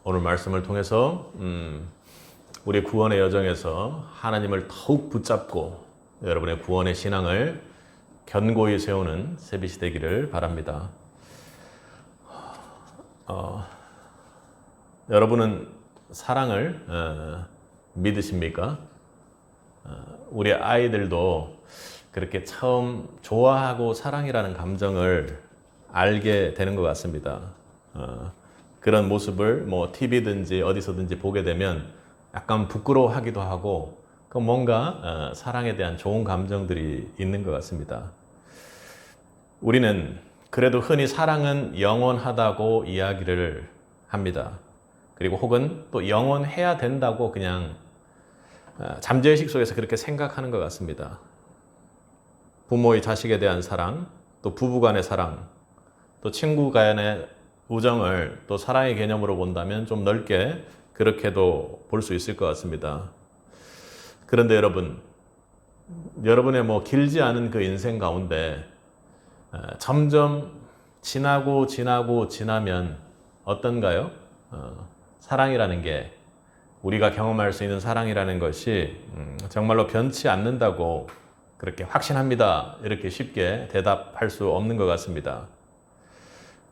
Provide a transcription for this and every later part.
오늘 말씀을 통해서 우리 구원의 여정에서 하나님을 더욱 붙잡고 여러분의 구원의 신앙을 견고히 세우는 새빛이 되기를 바랍니다. 여러분은 사랑을 믿으십니까? 우리 아이들도 그렇게 처음 좋아하고 사랑이라는 감정을 알게 되는 것 같습니다. 그런 모습을 뭐 TV든지 어디서든지 보게 되면 약간 부끄러워하기도 하고 그 뭔가 사랑에 대한 좋은 감정들이 있는 것 같습니다. 우리는 그래도 흔히 사랑은 영원하다고 이야기를 합니다. 그리고 혹은 또 영원해야 된다고 그냥 잠재의식 속에서 그렇게 생각하는 것 같습니다. 부모의 자식에 대한 사랑, 또 부부 간의 사랑, 또 친구 간의 우정을 또 사랑의 개념으로 본다면 좀 넓게 그렇게도 볼 수 있을 것 같습니다. 그런데 여러분의 길지 않은 그 인생 가운데 점점 지나면 어떤가요? 사랑이라는 게 우리가 경험할 수 있는 사랑이라는 것이 정말로 변치 않는다고 그렇게 확신합니다. 이렇게 쉽게 대답할 수 없는 것 같습니다.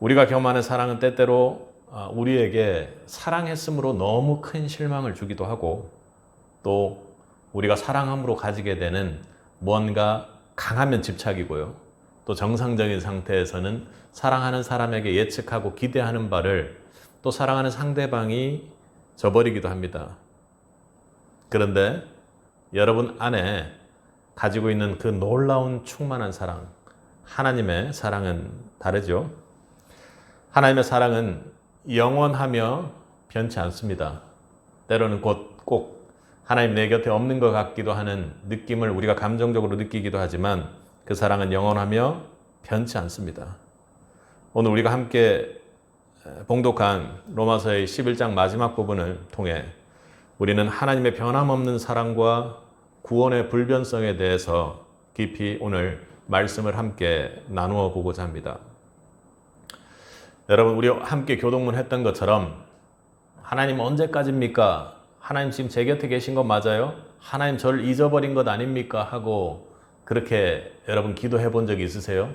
우리가 경험하는 사랑은 때때로 우리에게 사랑했으므로 너무 큰 실망을 주기도 하고 또 우리가 사랑함으로 가지게 되는 무언가 강하면 집착이고요. 또 정상적인 상태에서는 사랑하는 사람에게 예측하고 기대하는 바를 또 사랑하는 상대방이 저버리기도 합니다. 그런데 여러분 안에 가지고 있는 그 놀라운 충만한 사랑, 하나님의 사랑은 다르죠. 하나님의 사랑은 영원하며 변치 않습니다. 때로는 꼭 하나님 내 곁에 없는 것 같기도 하는 느낌을 우리가 감정적으로 느끼기도 하지만 그 사랑은 영원하며 변치 않습니다. 오늘 우리가 함께 봉독한 로마서의 11장 마지막 부분을 통해 우리는 하나님의 변함없는 사랑과 구원의 불변성에 대해서 깊이 오늘 말씀을 함께 나누어 보고자 합니다. 여러분, 우리 함께 교동문 했던 것처럼 하나님 언제까지입니까? 하나님 지금 제 곁에 계신 것 맞아요? 하나님 저를 잊어버린 것 아닙니까? 하고 그렇게 여러분 기도해 본 적이 있으세요?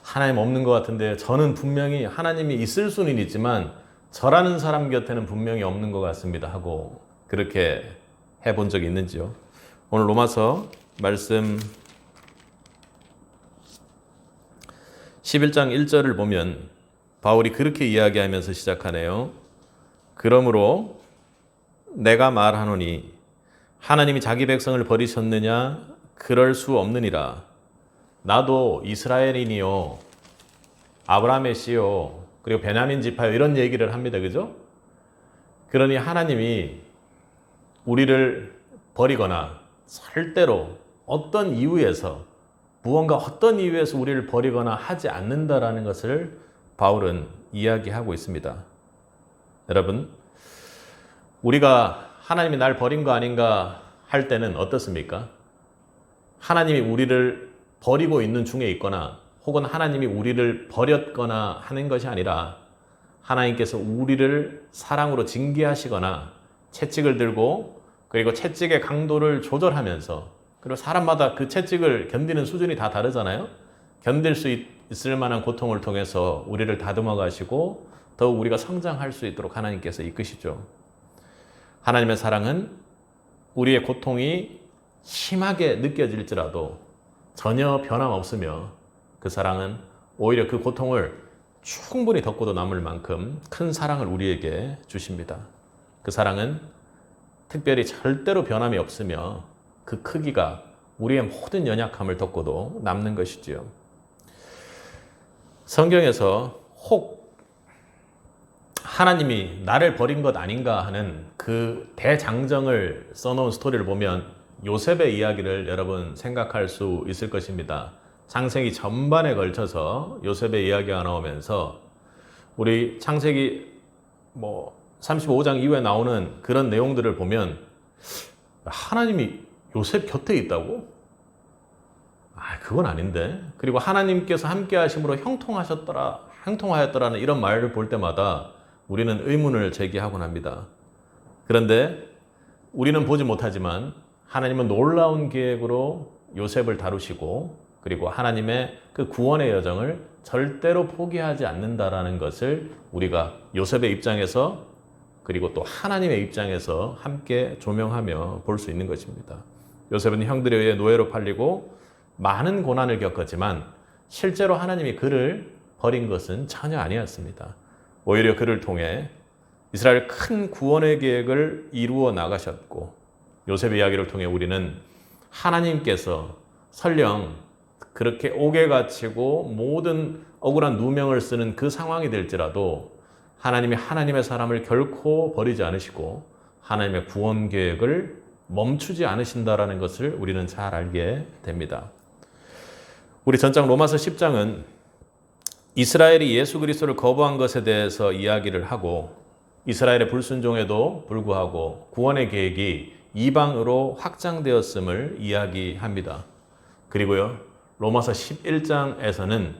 하나님 없는 것 같은데 저는 분명히 하나님이 있을 수는 있지만 저라는 사람 곁에는 분명히 없는 것 같습니다 하고 그렇게 해본 적이 있는지요? 오늘 로마서 말씀 11장 1절을 보면 바울이 그렇게 이야기하면서 시작하네요. 그러므로 내가 말하노니 하나님이 자기 백성을 버리셨느냐? 그럴 수 없느니라. 나도 이스라엘인이요, 아브라함의 씨요, 그리고 베냐민 지파요, 이런 얘기를 합니다. 그죠? 그러니 하나님이 우리를 버리거나 절대로 어떤 이유에서 무언가 어떤 이유에서 우리를 버리거나 하지 않는다라는 것을 바울은 이야기하고 있습니다. 여러분, 우리가 하나님이 날 버린 거 아닌가 할 때는 어떻습니까? 하나님이 우리를 버리고 있는 중에 있거나 혹은 하나님이 우리를 버렸거나 하는 것이 아니라 하나님께서 우리를 사랑으로 징계하시거나 채찍을 들고 그리고 채찍의 강도를 조절하면서 그리고 사람마다 그 채찍을 견디는 수준이 다 다르잖아요. 견딜 수 있을 만한 고통을 통해서 우리를 다듬어 가시고 더욱 우리가 성장할 수 있도록 하나님께서 이끄시죠. 하나님의 사랑은 우리의 고통이 심하게 느껴질지라도 전혀 변함없으며 그 사랑은 오히려 그 고통을 충분히 덮고도 남을 만큼 큰 사랑을 우리에게 주십니다. 그 사랑은 특별히 절대로 변함이 없으며 그 크기가 우리의 모든 연약함을 덮고도 남는 것이지요. 성경에서 혹 하나님이 나를 버린 것 아닌가 하는 그 대장정을 써놓은 스토리를 보면 요셉의 이야기를 여러분 생각할 수 있을 것입니다. 창세기 전반에 걸쳐서 요셉의 이야기가 나오면서 우리 창세기 35장 이후에 나오는 그런 내용들을 보면 하나님이 요셉 곁에 있다고? 그건 아닌데. 그리고 하나님께서 함께 하심으로 형통하였더라는 이런 말을 볼 때마다 우리는 의문을 제기하곤 합니다. 그런데 우리는 보지 못하지만 하나님은 놀라운 계획으로 요셉을 다루시고 그리고 하나님의 그 구원의 여정을 절대로 포기하지 않는다라는 것을 우리가 요셉의 입장에서 그리고 또 하나님의 입장에서 함께 조명하며 볼 수 있는 것입니다. 요셉은 형들에 의해 노예로 팔리고 많은 고난을 겪었지만 실제로 하나님이 그를 버린 것은 전혀 아니었습니다. 오히려 그를 통해 이스라엘 큰 구원의 계획을 이루어 나가셨고 요셉의 이야기를 통해 우리는 하나님께서 설령 그렇게 옥에 갇히고 모든 억울한 누명을 쓰는 그 상황이 될지라도 하나님이 하나님의 사람을 결코 버리지 않으시고 하나님의 구원 계획을 멈추지 않으신다라는 것을 우리는 잘 알게 됩니다. 우리 전장 로마서 10장은 이스라엘이 예수 그리스도를 거부한 것에 대해서 이야기를 하고 이스라엘의 불순종에도 불구하고 구원의 계획이 이방으로 확장되었음을 이야기합니다. 그리고요, 로마서 11장에서는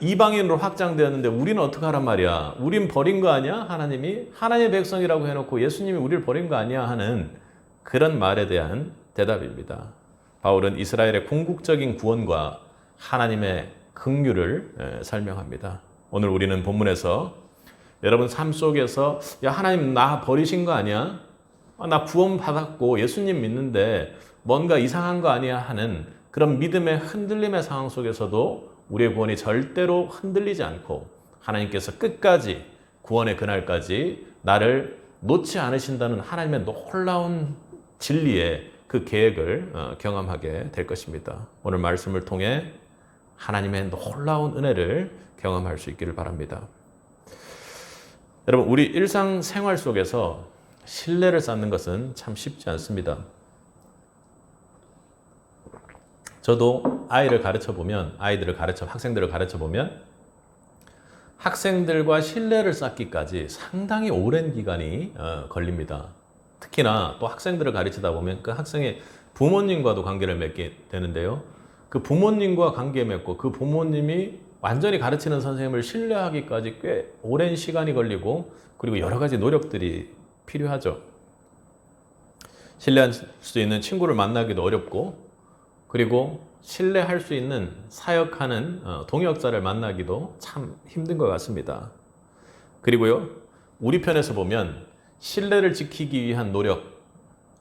이방인으로 확장되었는데 우리는 어떡하란 말이야? 우린 버린 거 아니야? 하나님이? 하나님의 백성이라고 해놓고 예수님이 우리를 버린 거 아니야? 하는 그런 말에 대한 대답입니다. 바울은 이스라엘의 궁극적인 구원과 하나님의 긍휼을 설명합니다. 오늘 우리는 본문에서 여러분 삶 속에서 야 하나님 나 버리신 거 아니야? 나 구원 받았고 예수님 믿는데 뭔가 이상한 거 아니야? 하는 그런 믿음의 흔들림의 상황 속에서도 우리의 구원이 절대로 흔들리지 않고 하나님께서 끝까지 구원의 그날까지 나를 놓지 않으신다는 하나님의 놀라운 진리의 그 계획을 경험하게 될 것입니다. 오늘 말씀을 통해 하나님의 놀라운 은혜를 경험할 수 있기를 바랍니다. 여러분, 우리 일상생활 속에서 신뢰를 쌓는 것은 참 쉽지 않습니다. 저도 학생들을 가르쳐 보면 학생들과 신뢰를 쌓기까지 상당히 오랜 기간이 걸립니다. 특히나 또 학생들을 가르치다 보면 그 학생의 부모님과도 관계를 맺게 되는데요. 그 부모님과 관계 맺고 그 부모님이 완전히 가르치는 선생님을 신뢰하기까지 꽤 오랜 시간이 걸리고 그리고 여러 가지 노력들이 필요하죠. 신뢰할 수 있는 친구를 만나기도 어렵고 그리고 신뢰할 수 있는 사역하는 동역자를 만나기도 참 힘든 것 같습니다. 그리고요, 우리 편에서 보면 신뢰를 지키기 위한 노력,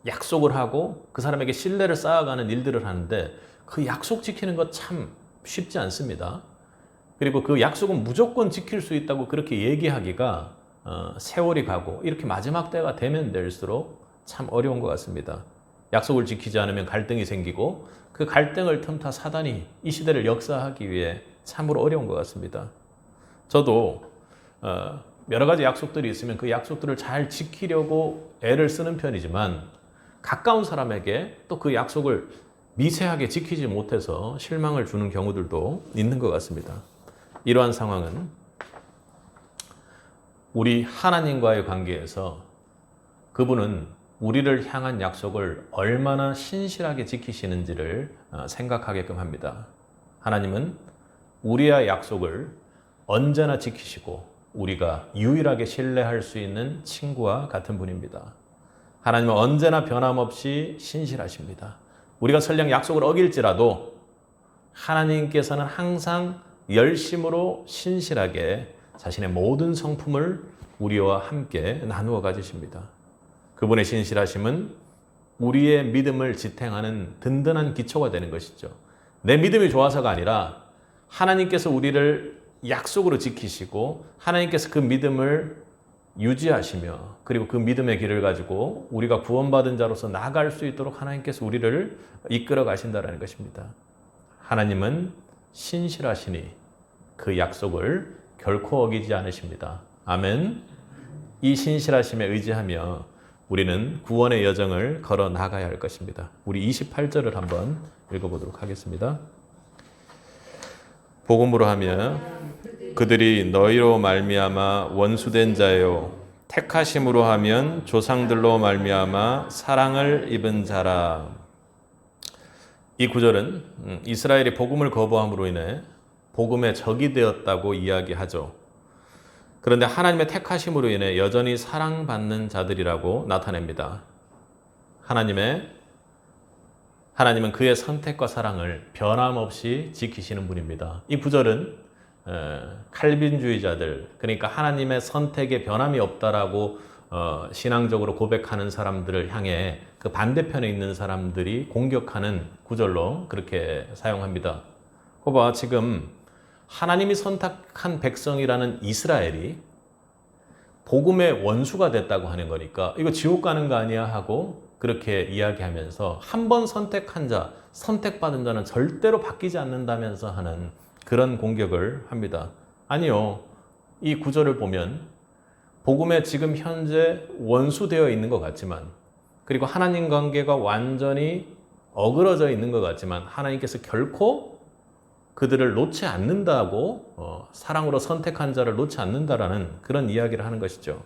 약속을 하고 그 사람에게 신뢰를 쌓아가는 일들을 하는데 그 약속 지키는 것 참 쉽지 않습니다. 그리고 그 약속은 무조건 지킬 수 있다고 그렇게 얘기하기가 세월이 가고 이렇게 마지막 때가 되면 될수록 참 어려운 것 같습니다. 약속을 지키지 않으면 갈등이 생기고 그 갈등을 틈타 사단이 이 시대를 역사하기 위해 참으로 어려운 것 같습니다. 저도 여러 가지 약속들이 있으면 그 약속들을 잘 지키려고 애를 쓰는 편이지만 가까운 사람에게 또 그 약속을 미세하게 지키지 못해서 실망을 주는 경우들도 있는 것 같습니다. 이러한 상황은 우리 하나님과의 관계에서 그분은 우리를 향한 약속을 얼마나 신실하게 지키시는지를 생각하게끔 합니다. 하나님은 우리의 약속을 언제나 지키시고 우리가 유일하게 신뢰할 수 있는 친구와 같은 분입니다. 하나님은 언제나 변함없이 신실하십니다. 우리가 설령 약속을 어길지라도 하나님께서는 항상 열심으로 신실하게 자신의 모든 성품을 우리와 함께 나누어 가지십니다. 그분의 신실하심은 우리의 믿음을 지탱하는 든든한 기초가 되는 것이죠. 내 믿음이 좋아서가 아니라 하나님께서 우리를 약속으로 지키시고 하나님께서 그 믿음을 유지하시며 그리고 그 믿음의 길을 가지고 우리가 구원받은 자로서 나아갈 수 있도록 하나님께서 우리를 이끌어 가신다는 것입니다. 하나님은 신실하시니 그 약속을 결코 어기지 않으십니다. 아멘. 이 신실하심에 의지하며 우리는 구원의 여정을 걸어 나가야 할 것입니다. 우리 28절을 한번 읽어보도록 하겠습니다. 복음으로 하며 그들이 너희로 말미암아 원수된 자요 택하심으로 하면 조상들로 말미암아 사랑을 입은 자라. 이 구절은 이스라엘이 복음을 거부함으로 인해 복음의 적이 되었다고 이야기하죠. 그런데 하나님의 택하심으로 인해 여전히 사랑받는 자들이라고 나타냅니다. 하나님은 그의 선택과 사랑을 변함없이 지키시는 분입니다. 이 구절은 칼빈주의자들, 그러니까 하나님의 선택에 변함이 없다라고 신앙적으로 고백하는 사람들을 향해 그 반대편에 있는 사람들이 공격하는 구절로 그렇게 사용합니다. 거봐, 지금 하나님이 선택한 백성이라는 이스라엘이 복음의 원수가 됐다고 하는 거니까 이거 지옥 가는 거 아니야 하고 그렇게 이야기하면서 한 번 선택한 자, 선택받은 자는 절대로 바뀌지 않는다면서 하는 그런 공격을 합니다. 아니요. 이 구절을 보면 복음에 지금 현재 원수되어 있는 것 같지만, 그리고 하나님 관계가 완전히 어그러져 있는 것 같지만 하나님께서 결코 그들을 놓지 않는다고, 사랑으로 선택한 자를 놓지 않는다라는 그런 이야기를 하는 것이죠.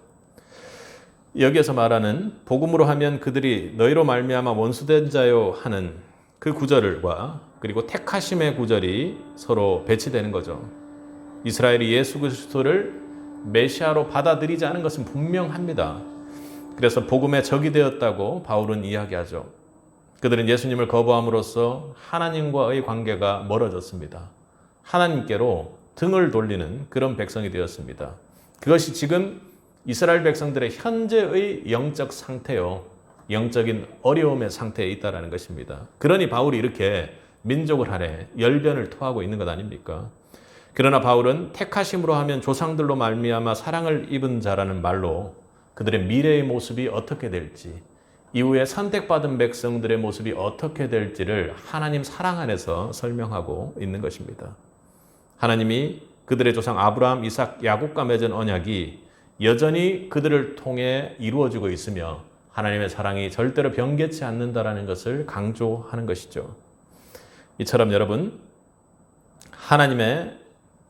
여기에서 말하는 복음으로 하면 그들이 너희로 말미암아 원수된 자요 하는 그 구절과 그리고 택하심의 구절이 서로 배치되는 거죠. 이스라엘이 예수 그리스도를 메시아로 받아들이지 않은 것은 분명합니다. 그래서 복음의 적이 되었다고 바울은 이야기하죠. 그들은 예수님을 거부함으로써 하나님과의 관계가 멀어졌습니다. 하나님께로 등을 돌리는 그런 백성이 되었습니다. 그것이 지금 이스라엘 백성들의 현재의 영적 상태요, 영적인 어려움의 상태에 있다는 것입니다. 그러니 바울이 이렇게 민족을 하래 열변을 토하고 있는 것 아닙니까? 그러나 바울은 택하심으로 하면 조상들로 말미암아 사랑을 입은 자라는 말로 그들의 미래의 모습이 어떻게 될지, 이후에 선택받은 백성들의 모습이 어떻게 될지를 하나님 사랑 안에서 설명하고 있는 것입니다. 하나님이 그들의 조상 아브라함, 이삭, 야곱과 맺은 언약이 여전히 그들을 통해 이루어지고 있으며 하나님의 사랑이 절대로 변개치 않는다라는 것을 강조하는 것이죠. 이처럼 여러분, 하나님의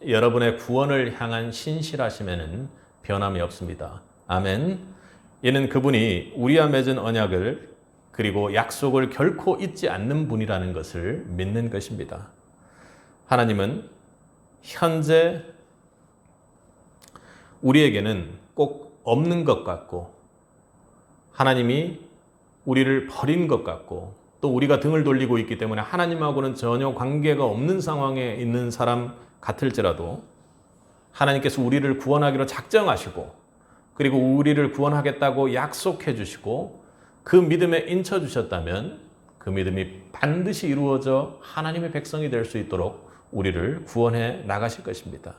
여러분의 구원을 향한 신실하심에는 변함이 없습니다. 아멘. 이는 그분이 우리와 맺은 언약을 그리고 약속을 결코 잊지 않는 분이라는 것을 믿는 것입니다. 하나님은 현재 우리에게는 꼭 없는 것 같고, 하나님이 우리를 버린 것 같고, 또 우리가 등을 돌리고 있기 때문에 하나님하고는 전혀 관계가 없는 상황에 있는 사람 같을지라도 하나님께서 우리를 구원하기로 작정하시고, 그리고 우리를 구원하겠다고 약속해 주시고 그 믿음에 인쳐 주셨다면 그 믿음이 반드시 이루어져 하나님의 백성이 될 수 있도록 우리를 구원해 나가실 것입니다.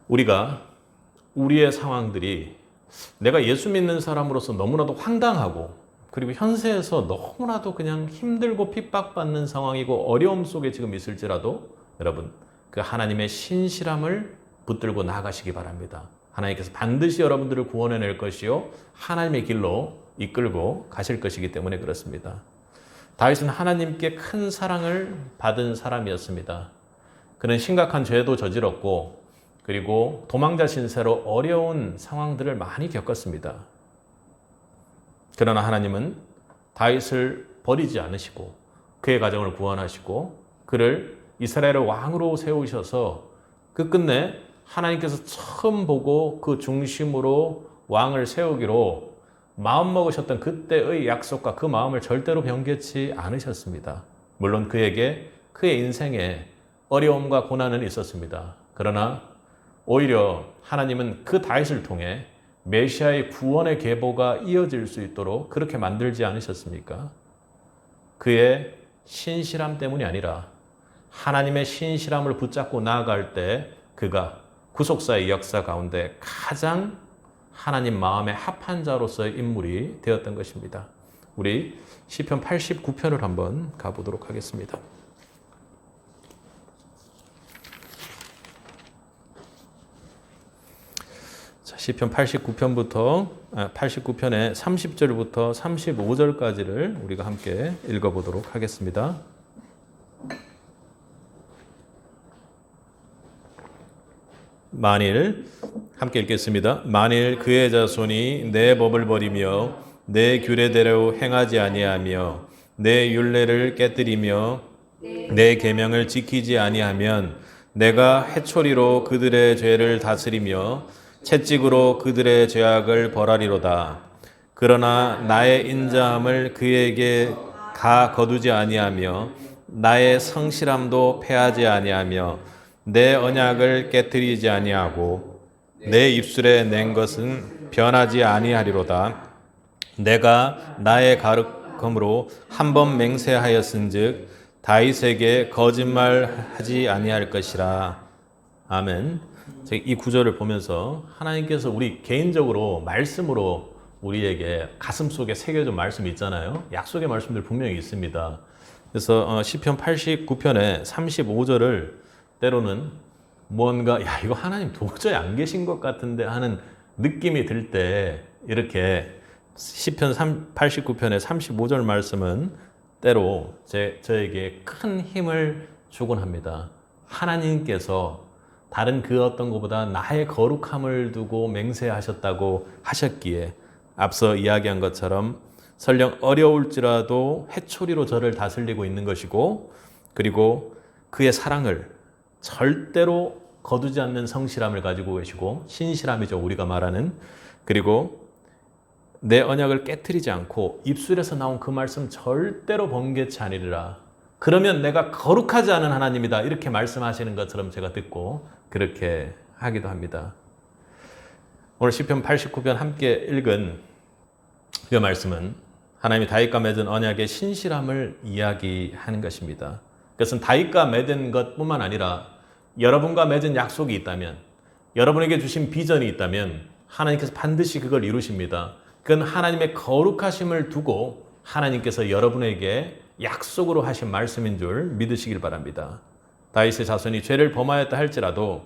우리가 우리의 상황들이 내가 예수 믿는 사람으로서 너무나도 황당하고, 그리고 현세에서 너무나도 그냥 힘들고 핍박받는 상황이고 어려움 속에 지금 있을지라도 여러분, 그 하나님의 신실함을 붙들고 나아가시기 바랍니다. 하나님께서 반드시 여러분들을 구원해낼 것이요 하나님의 길로 이끌고 가실 것이기 때문에 그렇습니다. 다윗은 하나님께 큰 사랑을 받은 사람이었습니다. 그는 심각한 죄도 저질렀고, 그리고 도망자 신세로 어려운 상황들을 많이 겪었습니다. 그러나 하나님은 다윗을 버리지 않으시고 그의 가정을 구원하시고 그를 이스라엘의 왕으로 세우셔서 끝끝내 하나님께서 처음 보고 그 중심으로 왕을 세우기로 마음먹으셨던 그때의 약속과 그 마음을 절대로 변개치 않으셨습니다. 물론 그에게 그의 인생에 어려움과 고난은 있었습니다. 그러나 오히려 하나님은 그 다윗을 통해 메시아의 구원의 계보가 이어질 수 있도록 그렇게 만들지 않으셨습니까? 그의 신실함 때문이 아니라 하나님의 신실함을 붙잡고 나아갈 때 그가 구속사의 역사 가운데 가장 하나님 마음에 합한 자로서의 인물이 되었던 것입니다. 우리 시편 89편을 한번 가보도록 하겠습니다. 시편 89편의 30절부터 35절까지를 우리가 함께 읽어보도록 하겠습니다. 만일, 함께 읽겠습니다. 만일 그의 자손이 내 법을 버리며 내 규례대로 행하지 아니하며 내 율례를 깨뜨리며 내 계명을 지키지 아니하면 내가 해초리로 그들의 죄를 다스리며 채찍으로 그들의 죄악을 벌하리로다. 그러나 나의 인자함을 그에게 가 거두지 아니하며 나의 성실함도 패하지 아니하며 내 언약을 깨뜨리지 아니하고 내 입술에 낸 것은 변하지 아니하리로다. 내가 나의 가르침으로 한 번 맹세하였은즉 다윗에게 거짓말하지 아니할 것이라. 아멘. 이 구절을 보면서 하나님께서 우리 개인적으로 말씀으로 우리에게 가슴속에 새겨준 말씀이 있잖아요. 약속의 말씀들 분명히 있습니다. 그래서 시편 89편의 35절을 때로는 뭔가 이거 하나님 도저히 안 계신 것 같은데 하는 느낌이 들 때 이렇게 시편 89편의 35절 말씀은 때로 저에게 큰 힘을 주곤 합니다. 하나님께서 다른 그 어떤 것보다 나의 거룩함을 두고 맹세하셨다고 하셨기에 앞서 이야기한 것처럼 설령 어려울지라도 해초리로 저를 다스리고 있는 것이고, 그리고 그의 사랑을 절대로 거두지 않는 성실함을 가지고 계시고, 신실함이죠, 우리가 말하는. 그리고 내 언약을 깨트리지 않고 입술에서 나온 그 말씀 절대로 번개치 아니리라. 그러면 내가 거룩하지 않은 하나님이다, 이렇게 말씀하시는 것처럼 제가 듣고 그렇게 하기도 합니다. 오늘 시편 89편 함께 읽은 그 말씀은 하나님이 다윗과 맺은 언약의 신실함을 이야기하는 것입니다. 그것은 다윗과 맺은 것뿐만 아니라 여러분과 맺은 약속이 있다면, 여러분에게 주신 비전이 있다면 하나님께서 반드시 그걸 이루십니다. 그건 하나님의 거룩하심을 두고 하나님께서 여러분에게 약속으로 하신 말씀인 줄 믿으시길 바랍니다. 다윗의 자손이 죄를 범하였다 할지라도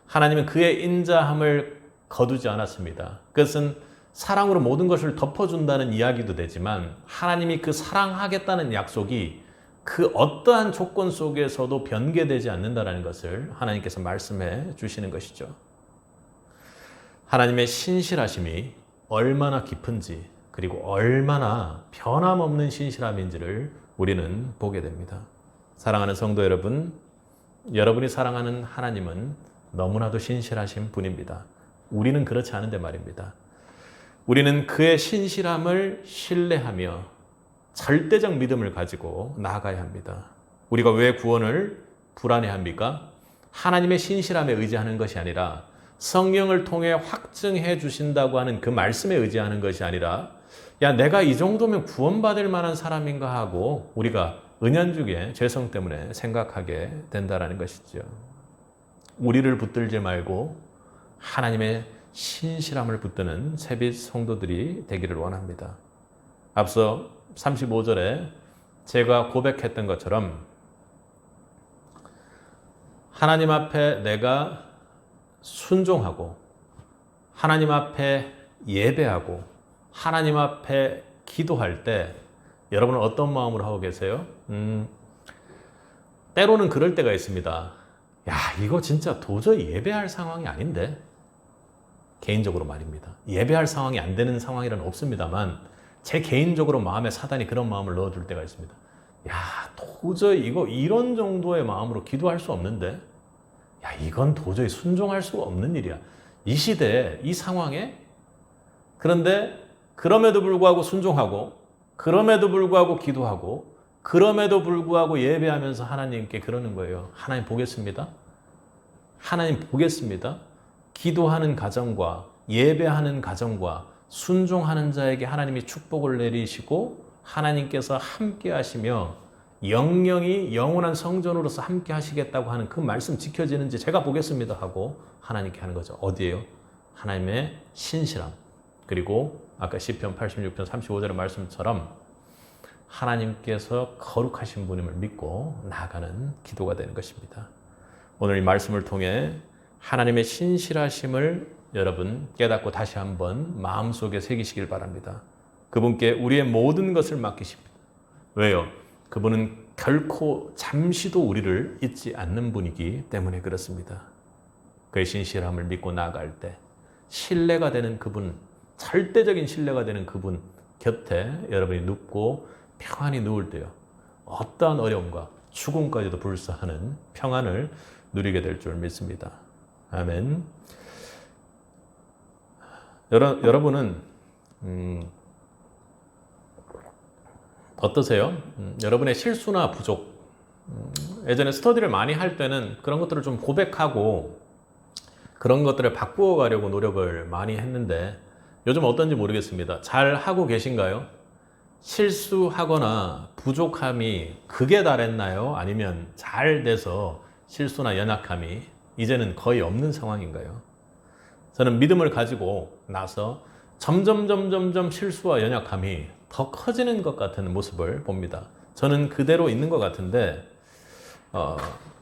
하나님은 그의 인자함을 거두지 않았습니다. 그것은 사랑으로 모든 것을 덮어준다는 이야기도 되지만 하나님이 그 사랑하겠다는 약속이 그 어떠한 조건 속에서도 변개되지 않는다는 것을 하나님께서 말씀해 주시는 것이죠. 하나님의 신실하심이 얼마나 깊은지, 그리고 얼마나 변함없는 신실함인지를 우리는 보게 됩니다. 사랑하는 성도 여러분, 여러분이 사랑하는 하나님은 너무나도 신실하신 분입니다. 우리는 그렇지 않은데 말입니다. 우리는 그의 신실함을 신뢰하며 절대적 믿음을 가지고 나아가야 합니다. 우리가 왜 구원을 불안해합니까? 하나님의 신실함에 의지하는 것이 아니라 성령을 통해 확증해 주신다고 하는 그 말씀에 의지하는 것이 아니라, 야, 내가 이 정도면 구원받을 만한 사람인가 하고 우리가 은연중에 죄성 때문에 생각하게 된다는 것이죠. 우리를 붙들지 말고 하나님의 신실함을 붙드는 새빛 성도들이 되기를 원합니다. 앞서 35절에 제가 고백했던 것처럼 하나님 앞에 내가 순종하고 하나님 앞에 예배하고 하나님 앞에 기도할 때 여러분은 어떤 마음으로 하고 계세요? 때로는 그럴 때가 있습니다. 야, 이거 진짜 도저히 예배할 상황이 아닌데? 개인적으로 말입니다. 예배할 상황이 안 되는 상황이란 없습니다만 제 개인적으로 마음에 사단이 그런 마음을 넣어줄 때가 있습니다. 야, 도저히 이거 이런 정도의 마음으로 기도할 수 없는데? 야, 이건 도저히 순종할 수가 없는 일이야. 이 시대에, 이 상황에. 그런데 그럼에도 불구하고 순종하고, 그럼에도 불구하고 기도하고, 그럼에도 불구하고 예배하면서 하나님께 그러는 거예요. 하나님 보겠습니다. 하나님 보겠습니다. 기도하는 가정과 예배하는 가정과 순종하는 자에게 하나님이 축복을 내리시고 하나님께서 함께 하시며 영영이 영원한 성전으로서 함께 하시겠다고 하는 그 말씀 지켜지는지 제가 보겠습니다 하고 하나님께 하는 거죠. 어디에요? 하나님의 신실함. 그리고 아까 시편 86편 35절의 말씀처럼 하나님께서 거룩하신 분임을 믿고 나아가는 기도가 되는 것입니다. 오늘 이 말씀을 통해 하나님의 신실하심을 여러분 깨닫고 다시 한번 마음속에 새기시길 바랍니다. 그분께 우리의 모든 것을 맡기십니다. 왜요? 그분은 결코 잠시도 우리를 잊지 않는 분이기 때문에 그렇습니다. 그의 신실함을 믿고 나아갈 때 신뢰가 되는 그분, 절대적인 신뢰가 되는 그분 곁에 여러분이 눕고 평안히 누울 때요, 어떠한 어려움과 죽음까지도 불사하는 평안을 누리게 될 줄 믿습니다. 아멘. 여러분은 어떠세요? 여러분의 실수나 부족, 예전에 스터디를 많이 할 때는 그런 것들을 좀 고백하고 그런 것들을 바꾸어 가려고 노력을 많이 했는데 요즘 어떤지 모르겠습니다. 잘 하고 계신가요? 실수하거나 부족함이 극에 달했나요? 아니면 잘 돼서 실수나 연약함이 이제는 거의 없는 상황인가요? 저는 믿음을 가지고 나서 점점 실수와 연약함이 더 커지는 것 같은 모습을 봅니다. 저는 그대로 있는 것 같은데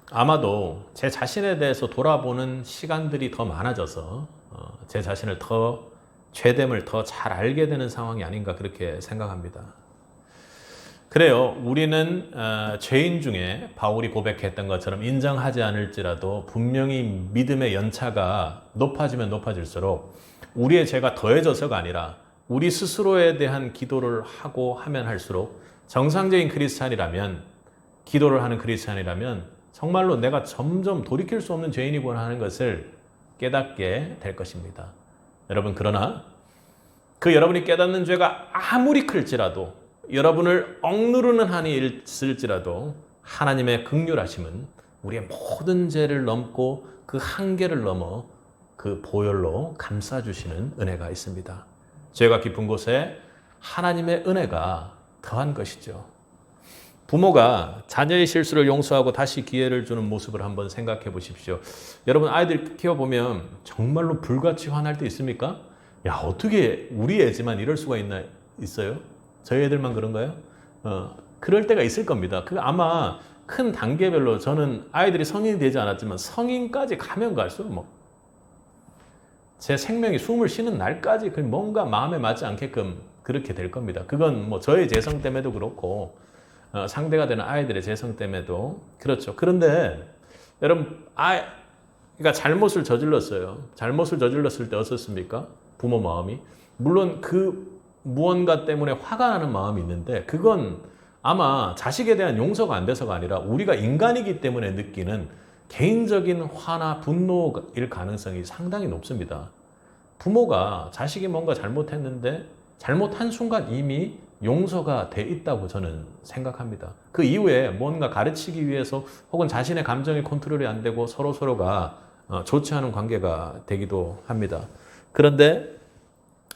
아마도 제 자신에 대해서 돌아보는 시간들이 더 많아져서 제 자신을 더 죄됨을 더 잘 알게 되는 상황이 아닌가 그렇게 생각합니다. 그래요. 우리는 죄인 중에 바울이 고백했던 것처럼 인정하지 않을지라도 분명히 믿음의 연차가 높아지면 높아질수록 우리의 죄가 더해져서가 아니라 우리 스스로에 대한 기도를 하고 하면 할수록 정상적인 크리스찬이라면, 기도를 하는 크리스찬이라면 정말로 내가 점점 돌이킬 수 없는 죄인이구나 하는 것을 깨닫게 될 것입니다. 여러분, 그러나 그 여러분이 깨닫는 죄가 아무리 클지라도, 여러분을 억누르는 한이 있을지라도 하나님의 긍휼하심은 우리의 모든 죄를 넘고 그 한계를 넘어 그 보혈로 감싸주시는 은혜가 있습니다. 죄가 깊은 곳에 하나님의 은혜가 더한 것이죠. 부모가 자녀의 실수를 용서하고 다시 기회를 주는 모습을 한번 생각해 보십시오. 여러분, 아이들 키워보면 정말로 불같이 화날 때 있습니까? 야, 어떻게 우리 애지만 이럴 수가 있어요? 저희 애들만 그런가요? 그럴 때가 있을 겁니다. 그 아마 큰 단계별로, 저는 아이들이 성인이 되지 않았지만 성인까지 가면 갈수록 제 생명이 숨을 쉬는 날까지 뭔가 마음에 맞지 않게끔 그렇게 될 겁니다. 그건 저의 재성 때문에도 그렇고 상대가 되는 아이들의 재성 때문에도 그렇죠. 그런데 여러분, 그러니까 잘못을 저질렀어요. 잘못을 저질렀을 때 어떻습니까? 부모 마음이. 물론 그 무언가 때문에 화가 나는 마음이 있는데 그건 아마 자식에 대한 용서가 안 돼서가 아니라 우리가 인간이기 때문에 느끼는 개인적인 화나 분노일 가능성이 상당히 높습니다. 부모가 자식이 뭔가 잘못했는데 잘못한 순간 이미 용서가 돼 있다고 저는 생각합니다. 그 이후에 뭔가 가르치기 위해서 혹은 자신의 감정이 컨트롤이 안 되고 서로가 좋지 않은 관계가 되기도 합니다. 그런데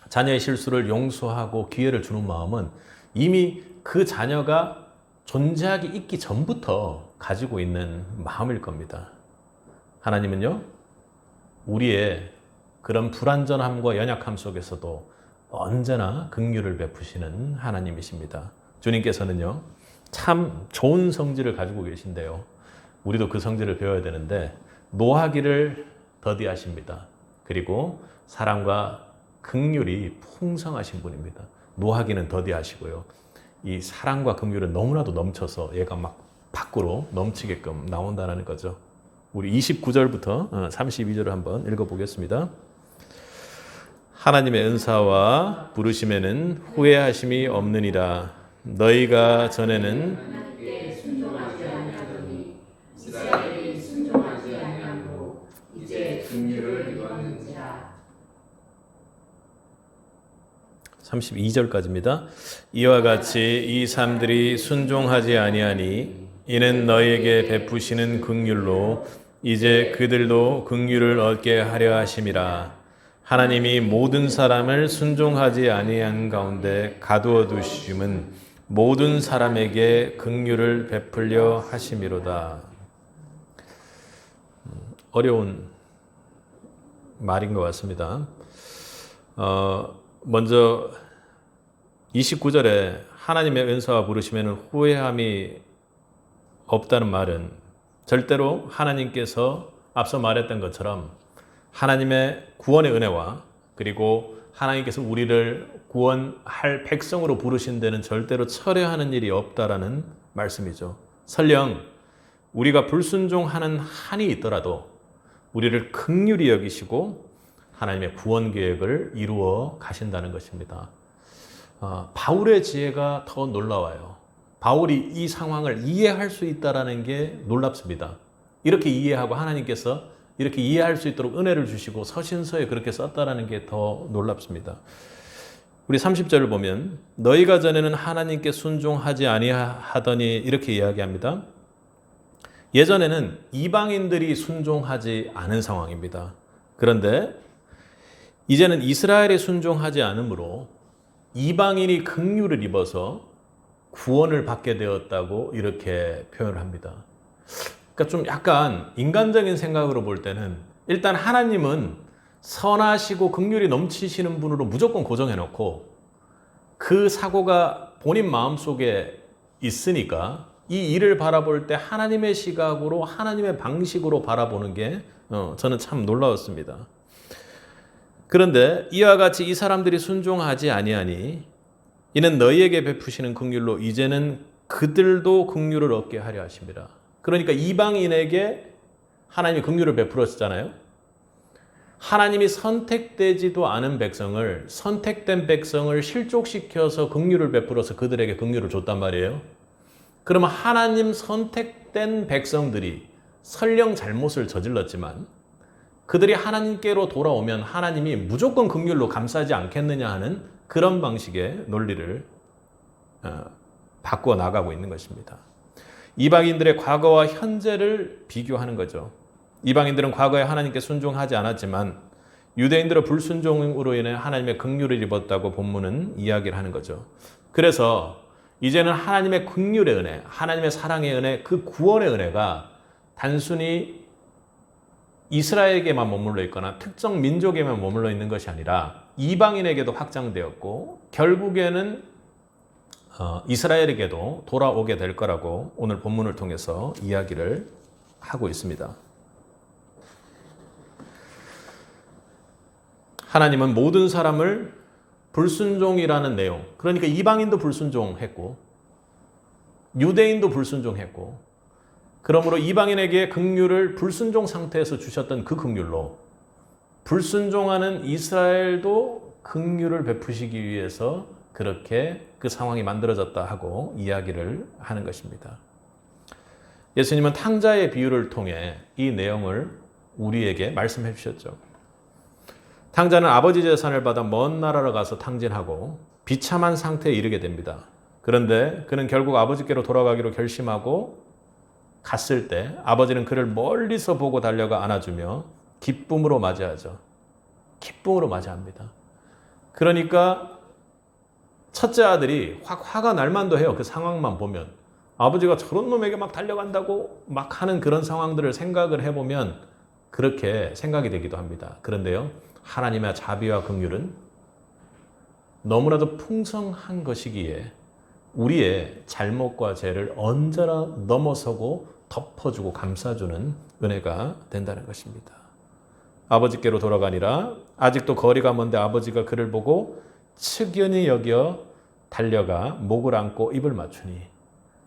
자녀의 실수를 용서하고 기회를 주는 마음은 이미 그 자녀가 존재하기 있기 전부터 가지고 있는 마음일 겁니다. 하나님은요, 우리의 그런 불완전함과 연약함 속에서도 언제나 긍휼을 베푸시는 하나님이십니다. 주님께서는요, 참 좋은 성질을 가지고 계신데요, 우리도 그 성질을 배워야 되는데 노하기를 더디하십니다. 그리고 사랑과 긍휼이 풍성하신 분입니다. 노하기는 더디하시고요, 이 사랑과 긍휼은 너무나도 넘쳐서 얘가 막 밖으로 넘치게끔 나온다는 거죠. 우리 29절부터 32절을 한번 읽어보겠습니다. 하나님의 은사와 부르심에는 후회하심이 없느니라. 너희가 전에는 32절까지입니다. 이와 같이 이 사람들이 순종하지 아니하니 이는 너희에게 베푸시는 긍휼로 이제 그들도 긍휼을 얻게 하려 하심이라. 하나님이 모든 사람을 순종하지 아니한 가운데 가두어 두심은 모든 사람에게 긍휼을 베풀려 하심이로다. 어려운 말인 것 같습니다. 먼저 29절에 하나님의 은사와 부르심에는 후회함이 없다는 말은 절대로 하나님께서 앞서 말했던 것처럼 하나님의 구원의 은혜와 그리고 하나님께서 우리를 구원할 백성으로 부르신 데는 절대로 철회하는 일이 없다라는 말씀이죠. 설령 우리가 불순종하는 한이 있더라도 우리를 긍휼히 여기시고 하나님의 구원 계획을 이루어 가신다는 것입니다. 바울의 지혜가 더 놀라워요. 바울이 이 상황을 이해할 수 있다는 게 놀랍습니다. 이렇게 이해하고 하나님께서 이렇게 이해할 수 있도록 은혜를 주시고 서신서에 그렇게 썼다라는 게 더 놀랍습니다. 우리 30절을 보면 너희가 전에는 하나님께 순종하지 아니하더니 이렇게 이야기합니다. 예전에는 이방인들이 순종하지 않은 상황입니다. 그런데 이제는 이스라엘이 순종하지 않으므로 이방인이 긍휼을 입어서 구원을 받게 되었다고 이렇게 표현을 합니다. 그러니까 좀 약간 인간적인 생각으로 볼 때는 일단 하나님은 선하시고 긍휼이 넘치시는 분으로 무조건 고정해 놓고 그 사고가 본인 마음속에 있으니까 이 일을 바라볼 때 하나님의 시각으로 하나님의 방식으로 바라보는 게 저는 참 놀라웠습니다. 그런데 이와 같이 이 사람들이 순종하지 아니하니 이는 너희에게 베푸시는 긍휼로 이제는 그들도 긍휼을 얻게 하려 하십니다. 그러니까 이방인에게 하나님이 긍휼을 베풀었잖아요. 하나님이 선택되지도 않은 백성을 선택된 백성을 실족시켜서 긍휼을 베풀어서 그들에게 긍휼을 줬단 말이에요. 그러면 하나님 선택된 백성들이 설령 잘못을 저질렀지만 그들이 하나님께로 돌아오면 하나님이 무조건 긍휼로 감싸지 않겠느냐 하는 그런 방식의 논리를 바꾸어 나가고 있는 것입니다. 이방인들의 과거와 현재를 비교하는 거죠. 이방인들은 과거에 하나님께 순종하지 않았지만 유대인들의 불순종으로 인해 하나님의 긍휼을 입었다고 본문은 이야기를 하는 거죠. 그래서 이제는 하나님의 긍휼의 은혜, 하나님의 사랑의 은혜, 그 구원의 은혜가 단순히 이스라엘에게만 머물러 있거나 특정 민족에만 머물러 있는 것이 아니라 이방인에게도 확장되었고 결국에는 이스라엘에게도 돌아오게 될 거라고 오늘 본문을 통해서 이야기를 하고 있습니다. 하나님은 모든 사람을 불순종이라는 내용, 그러니까 이방인도 불순종했고 유대인도 불순종했고 그러므로 이방인에게 긍휼을 불순종 상태에서 주셨던 그 긍휼로 불순종하는 이스라엘도 긍휼을 베푸시기 위해서 그렇게 그 상황이 만들어졌다 하고 이야기를 하는 것입니다. 예수님은 탕자의 비유를 통해 이 내용을 우리에게 말씀해 주셨죠. 탕자는 아버지 재산을 받아 먼 나라로 가서 탕진하고 비참한 상태에 이르게 됩니다. 그런데 그는 결국 아버지께로 돌아가기로 결심하고 갔을 때 아버지는 그를 멀리서 보고 달려가 안아주며 기쁨으로 맞이하죠. 기쁨으로 맞이합니다. 그러니까 첫째 아들이 화가 날 만도 해요. 그 상황만 보면. 아버지가 저런 놈에게 막 달려간다고 막 하는 그런 상황들을 생각을 해보면 그렇게 생각이 되기도 합니다. 그런데요, 하나님의 자비와 긍휼은 너무나도 풍성한 것이기에 우리의 잘못과 죄를 언제나 넘어서고 덮어주고 감싸주는 은혜가 된다는 것입니다. 아버지께로 돌아가니라. 아직도 거리가 먼데 아버지가 그를 보고 측연히 여겨 달려가 목을 안고 입을 맞추니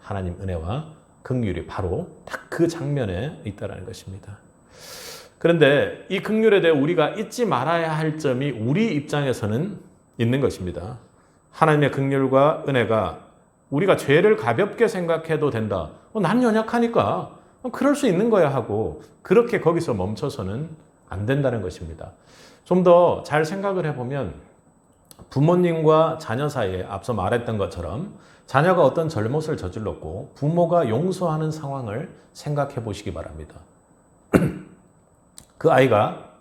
하나님 은혜와 긍휼이 바로 딱 그 장면에 있다는 것입니다. 그런데 이 긍휼에 대해 우리가 잊지 말아야 할 점이 우리 입장에서는 있는 것입니다. 하나님의 긍휼과 은혜가 우리가 죄를 가볍게 생각해도 된다. 난 연약하니까 그럴 수 있는 거야 하고 그렇게 거기서 멈춰서는 안 된다는 것입니다. 좀 더 잘 생각을 해보면 부모님과 자녀 사이에 앞서 말했던 것처럼 자녀가 어떤 잘못을 저질렀고 부모가 용서하는 상황을 생각해 보시기 바랍니다. 그 아이가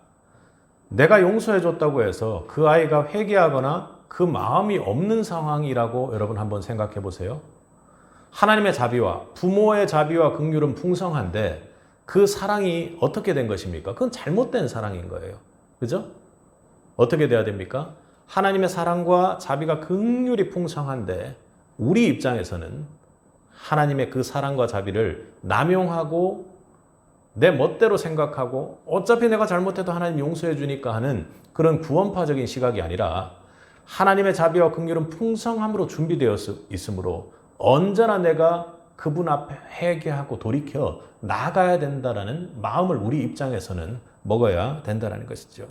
내가 용서해 줬다고 해서 그 아이가 회개하거나 그 마음이 없는 상황이라고 여러분 한번 생각해 보세요. 하나님의 자비와 부모의 자비와 긍휼은 풍성한데 그 사랑이 어떻게 된 것입니까? 그건 잘못된 사랑인 거예요. 그죠? 어떻게 돼야 됩니까? 하나님의 사랑과 자비가 긍휼이 풍성한데 우리 입장에서는 하나님의 그 사랑과 자비를 남용하고 내 멋대로 생각하고 어차피 내가 잘못해도 하나님 용서해 주니까 하는 그런 구원파적인 시각이 아니라 하나님의 자비와 긍휼은 풍성함으로 준비되어 있으므로 언제나 내가 그분 앞에 회개하고 돌이켜 나가야 된다라는 마음을 우리 입장에서는 먹어야 된다는 것이죠.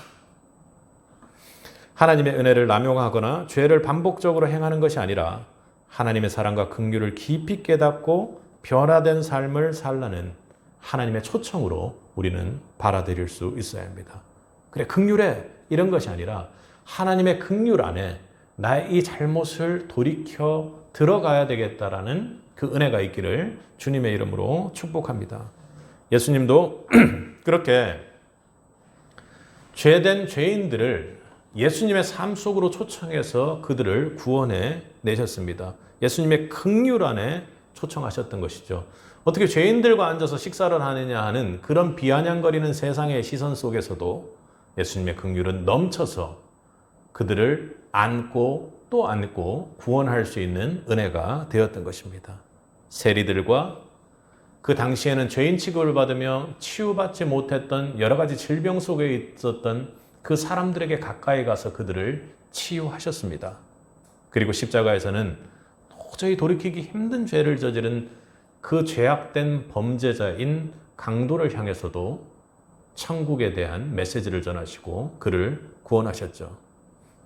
하나님의 은혜를 남용하거나 죄를 반복적으로 행하는 것이 아니라 하나님의 사랑과 긍휼을 깊이 깨닫고 변화된 삶을 살라는 하나님의 초청으로 우리는 받아들일 수 있어야 합니다. 그래, 긍휼해 이런 것이 아니라 하나님의 긍휼 안에 나의 이 잘못을 돌이켜 들어가야 되겠다라는 그 은혜가 있기를 주님의 이름으로 축복합니다. 예수님도 그렇게 죄된 죄인들을 예수님의 삶 속으로 초청해서 그들을 구원해 내셨습니다. 예수님의 긍휼 안에 초청하셨던 것이죠. 어떻게 죄인들과 앉아서 식사를 하느냐 하는 그런 비아냥거리는 세상의 시선 속에서도 예수님의 긍휼은 넘쳐서 그들을 안고 또 안고 구원할 수 있는 은혜가 되었던 것입니다. 세리들과 그 당시에는 죄인 취급을 받으며 치유받지 못했던 여러 가지 질병 속에 있었던 그 사람들에게 가까이 가서 그들을 치유하셨습니다. 그리고 십자가에서는 도저히 돌이키기 힘든 죄를 저지른 그 죄악된 범죄자인 강도를 향해서도 천국에 대한 메시지를 전하시고 그를 구원하셨죠.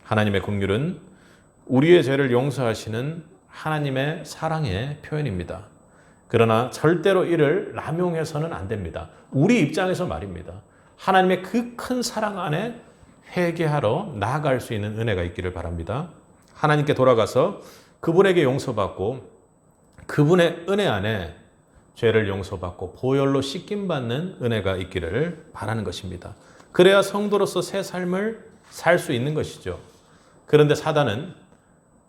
하나님의 긍휼은 우리의 죄를 용서하시는 하나님의 사랑의 표현입니다. 그러나 절대로 이를 남용해서는 안 됩니다. 우리 입장에서 말입니다. 하나님의 그 큰 사랑 안에 회개하러 나아갈 수 있는 은혜가 있기를 바랍니다. 하나님께 돌아가서 그분에게 용서받고 그분의 은혜 안에 죄를 용서받고 보혈로 씻김받는 은혜가 있기를 바라는 것입니다. 그래야 성도로서 새 삶을 살 수 있는 것이죠. 그런데 사단은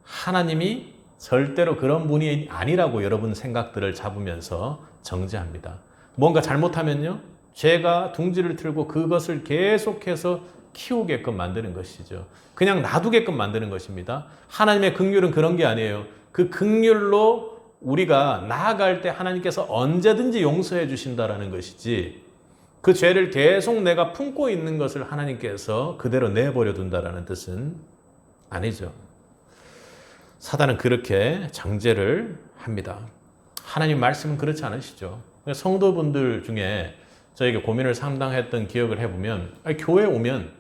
하나님이 절대로 그런 분이 아니라고 여러분 생각들을 잡으면서 정죄합니다. 뭔가 잘못하면요, 죄가 둥지를 틀고 그것을 계속해서 키우게끔 만드는 것이죠. 그냥 놔두게끔 만드는 것입니다. 하나님의 긍휼은 그런 게 아니에요. 그 긍휼로 우리가 나아갈 때 하나님께서 언제든지 용서해 주신다라는 것이지, 그 죄를 계속 내가 품고 있는 것을 하나님께서 그대로 내버려 둔다라는 뜻은 아니죠. 사단은 그렇게 정죄를 합니다. 하나님 말씀은 그렇지 않으시죠. 성도분들 중에 저에게 고민을 상당했던 기억을 해보면, 교회 오면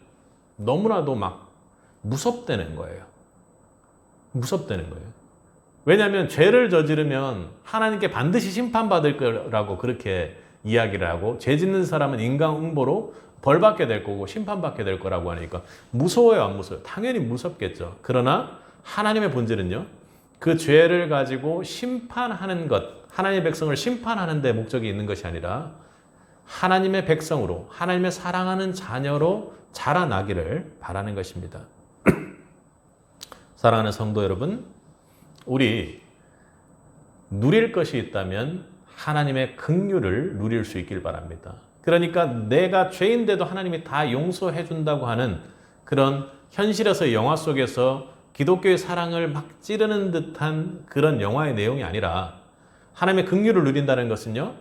너무나도 막 무섭다는 거예요. 무섭다는 거예요. 왜냐하면 죄를 저지르면 하나님께 반드시 심판받을 거라고 그렇게 이야기를 하고, 죄 짓는 사람은 인간응보로 벌받게 될 거고 심판받게 될 거라고 하니까 무서워요, 안 무서워요? 당연히 무섭겠죠. 그러나 하나님의 본질은요, 그 죄를 가지고 심판하는 것, 하나님의 백성을 심판하는 데 목적이 있는 것이 아니라 하나님의 백성으로, 하나님의 사랑하는 자녀로 자라나기를 바라는 것입니다. 사랑하는 성도 여러분, 우리 누릴 것이 있다면 하나님의 긍휼을 누릴 수 있길 바랍니다. 그러니까 내가 죄인데도 하나님이 다 용서해 준다고 하는 그런 현실에서 영화 속에서 기독교의 사랑을 막 찌르는 듯한 그런 영화의 내용이 아니라, 하나님의 긍휼을 누린다는 것은요,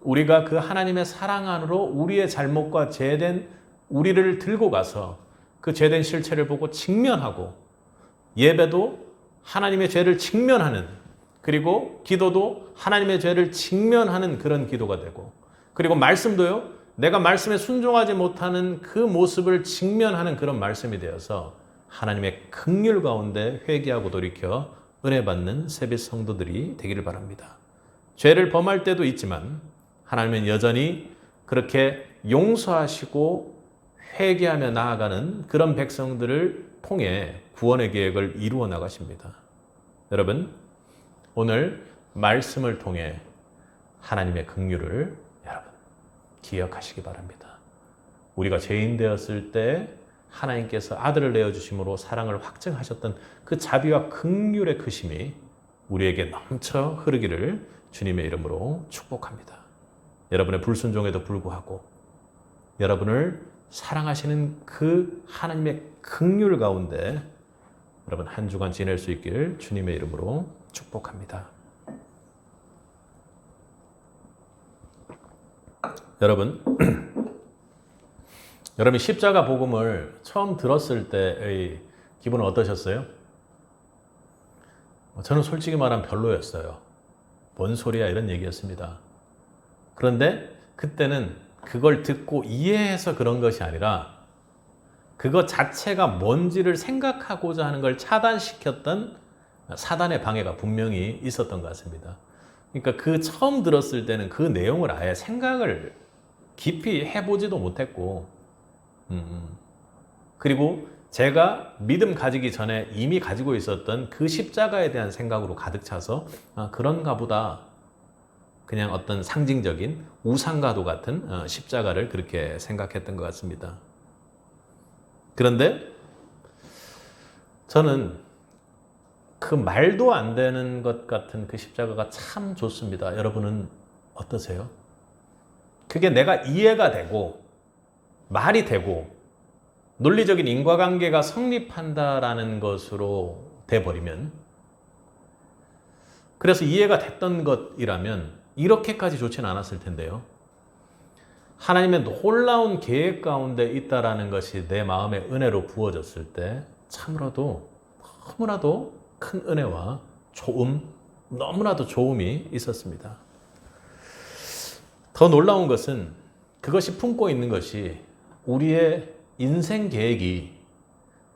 우리가 그 하나님의 사랑 안으로 우리의 잘못과 죄된 우리를 들고 가서 그 죄된 실체를 보고 직면하고, 예배도 하나님의 죄를 직면하는, 그리고 기도도 하나님의 죄를 직면하는 그런 기도가 되고, 그리고 말씀도요, 내가 말씀에 순종하지 못하는 그 모습을 직면하는 그런 말씀이 되어서 하나님의 긍휼 가운데 회개하고 돌이켜 은혜 받는 세빛 성도들이 되기를 바랍니다. 죄를 범할 때도 있지만 하나님은 여전히 그렇게 용서하시고 회개하며 나아가는 그런 백성들을 통해 구원의 계획을 이루어 나가십니다. 여러분, 오늘 말씀을 통해 하나님의 긍휼을 여러분 기억하시기 바랍니다. 우리가 죄인 되었을 때 하나님께서 아들을 내어주심으로 사랑을 확증하셨던 그 자비와 긍휼의 크심이 우리에게 넘쳐 흐르기를 주님의 이름으로 축복합니다. 여러분의 불순종에도 불구하고 여러분을 사랑하시는 그 하나님의 긍휼 가운데 여러분 한 주간 지낼 수 있기를 주님의 이름으로 축복합니다. 여러분, 여러분 십자가 복음을 처음 들었을 때의 기분은 어떠셨어요? 저는 솔직히 말하면 별로였어요. 뭔 소리야 이런 얘기였습니다. 그런데 그때는 그걸 듣고 이해해서 그런 것이 아니라 그것 자체가 뭔지를 생각하고자 하는 걸 차단시켰던 사단의 방해가 분명히 있었던 것 같습니다. 그러니까 그 처음 들었을 때는 그 내용을 아예 생각을 깊이 해보지도 못했고, 그리고 제가 믿음 가지기 전에 이미 가지고 있었던 그 십자가에 대한 생각으로 가득 차서 그런가 보다, 그냥 어떤 상징적인 우상과도 같은 십자가를 그렇게 생각했던 것 같습니다. 그런데 저는 그 말도 안 되는 것 같은 그 십자가가 참 좋습니다. 여러분은 어떠세요? 그게 내가 이해가 되고 말이 되고 논리적인 인과관계가 성립한다라는 것으로 돼버리면, 그래서 이해가 됐던 것이라면 이렇게까지 좋지는 않았을 텐데요. 하나님의 놀라운 계획 가운데 있다라는 것이 내 마음에 은혜로 부어졌을 때 참으로도 너무나도 큰 은혜와 좋음, 너무나도 좋음이 있었습니다. 더 놀라운 것은 그것이 품고 있는 것이 우리의 인생 계획이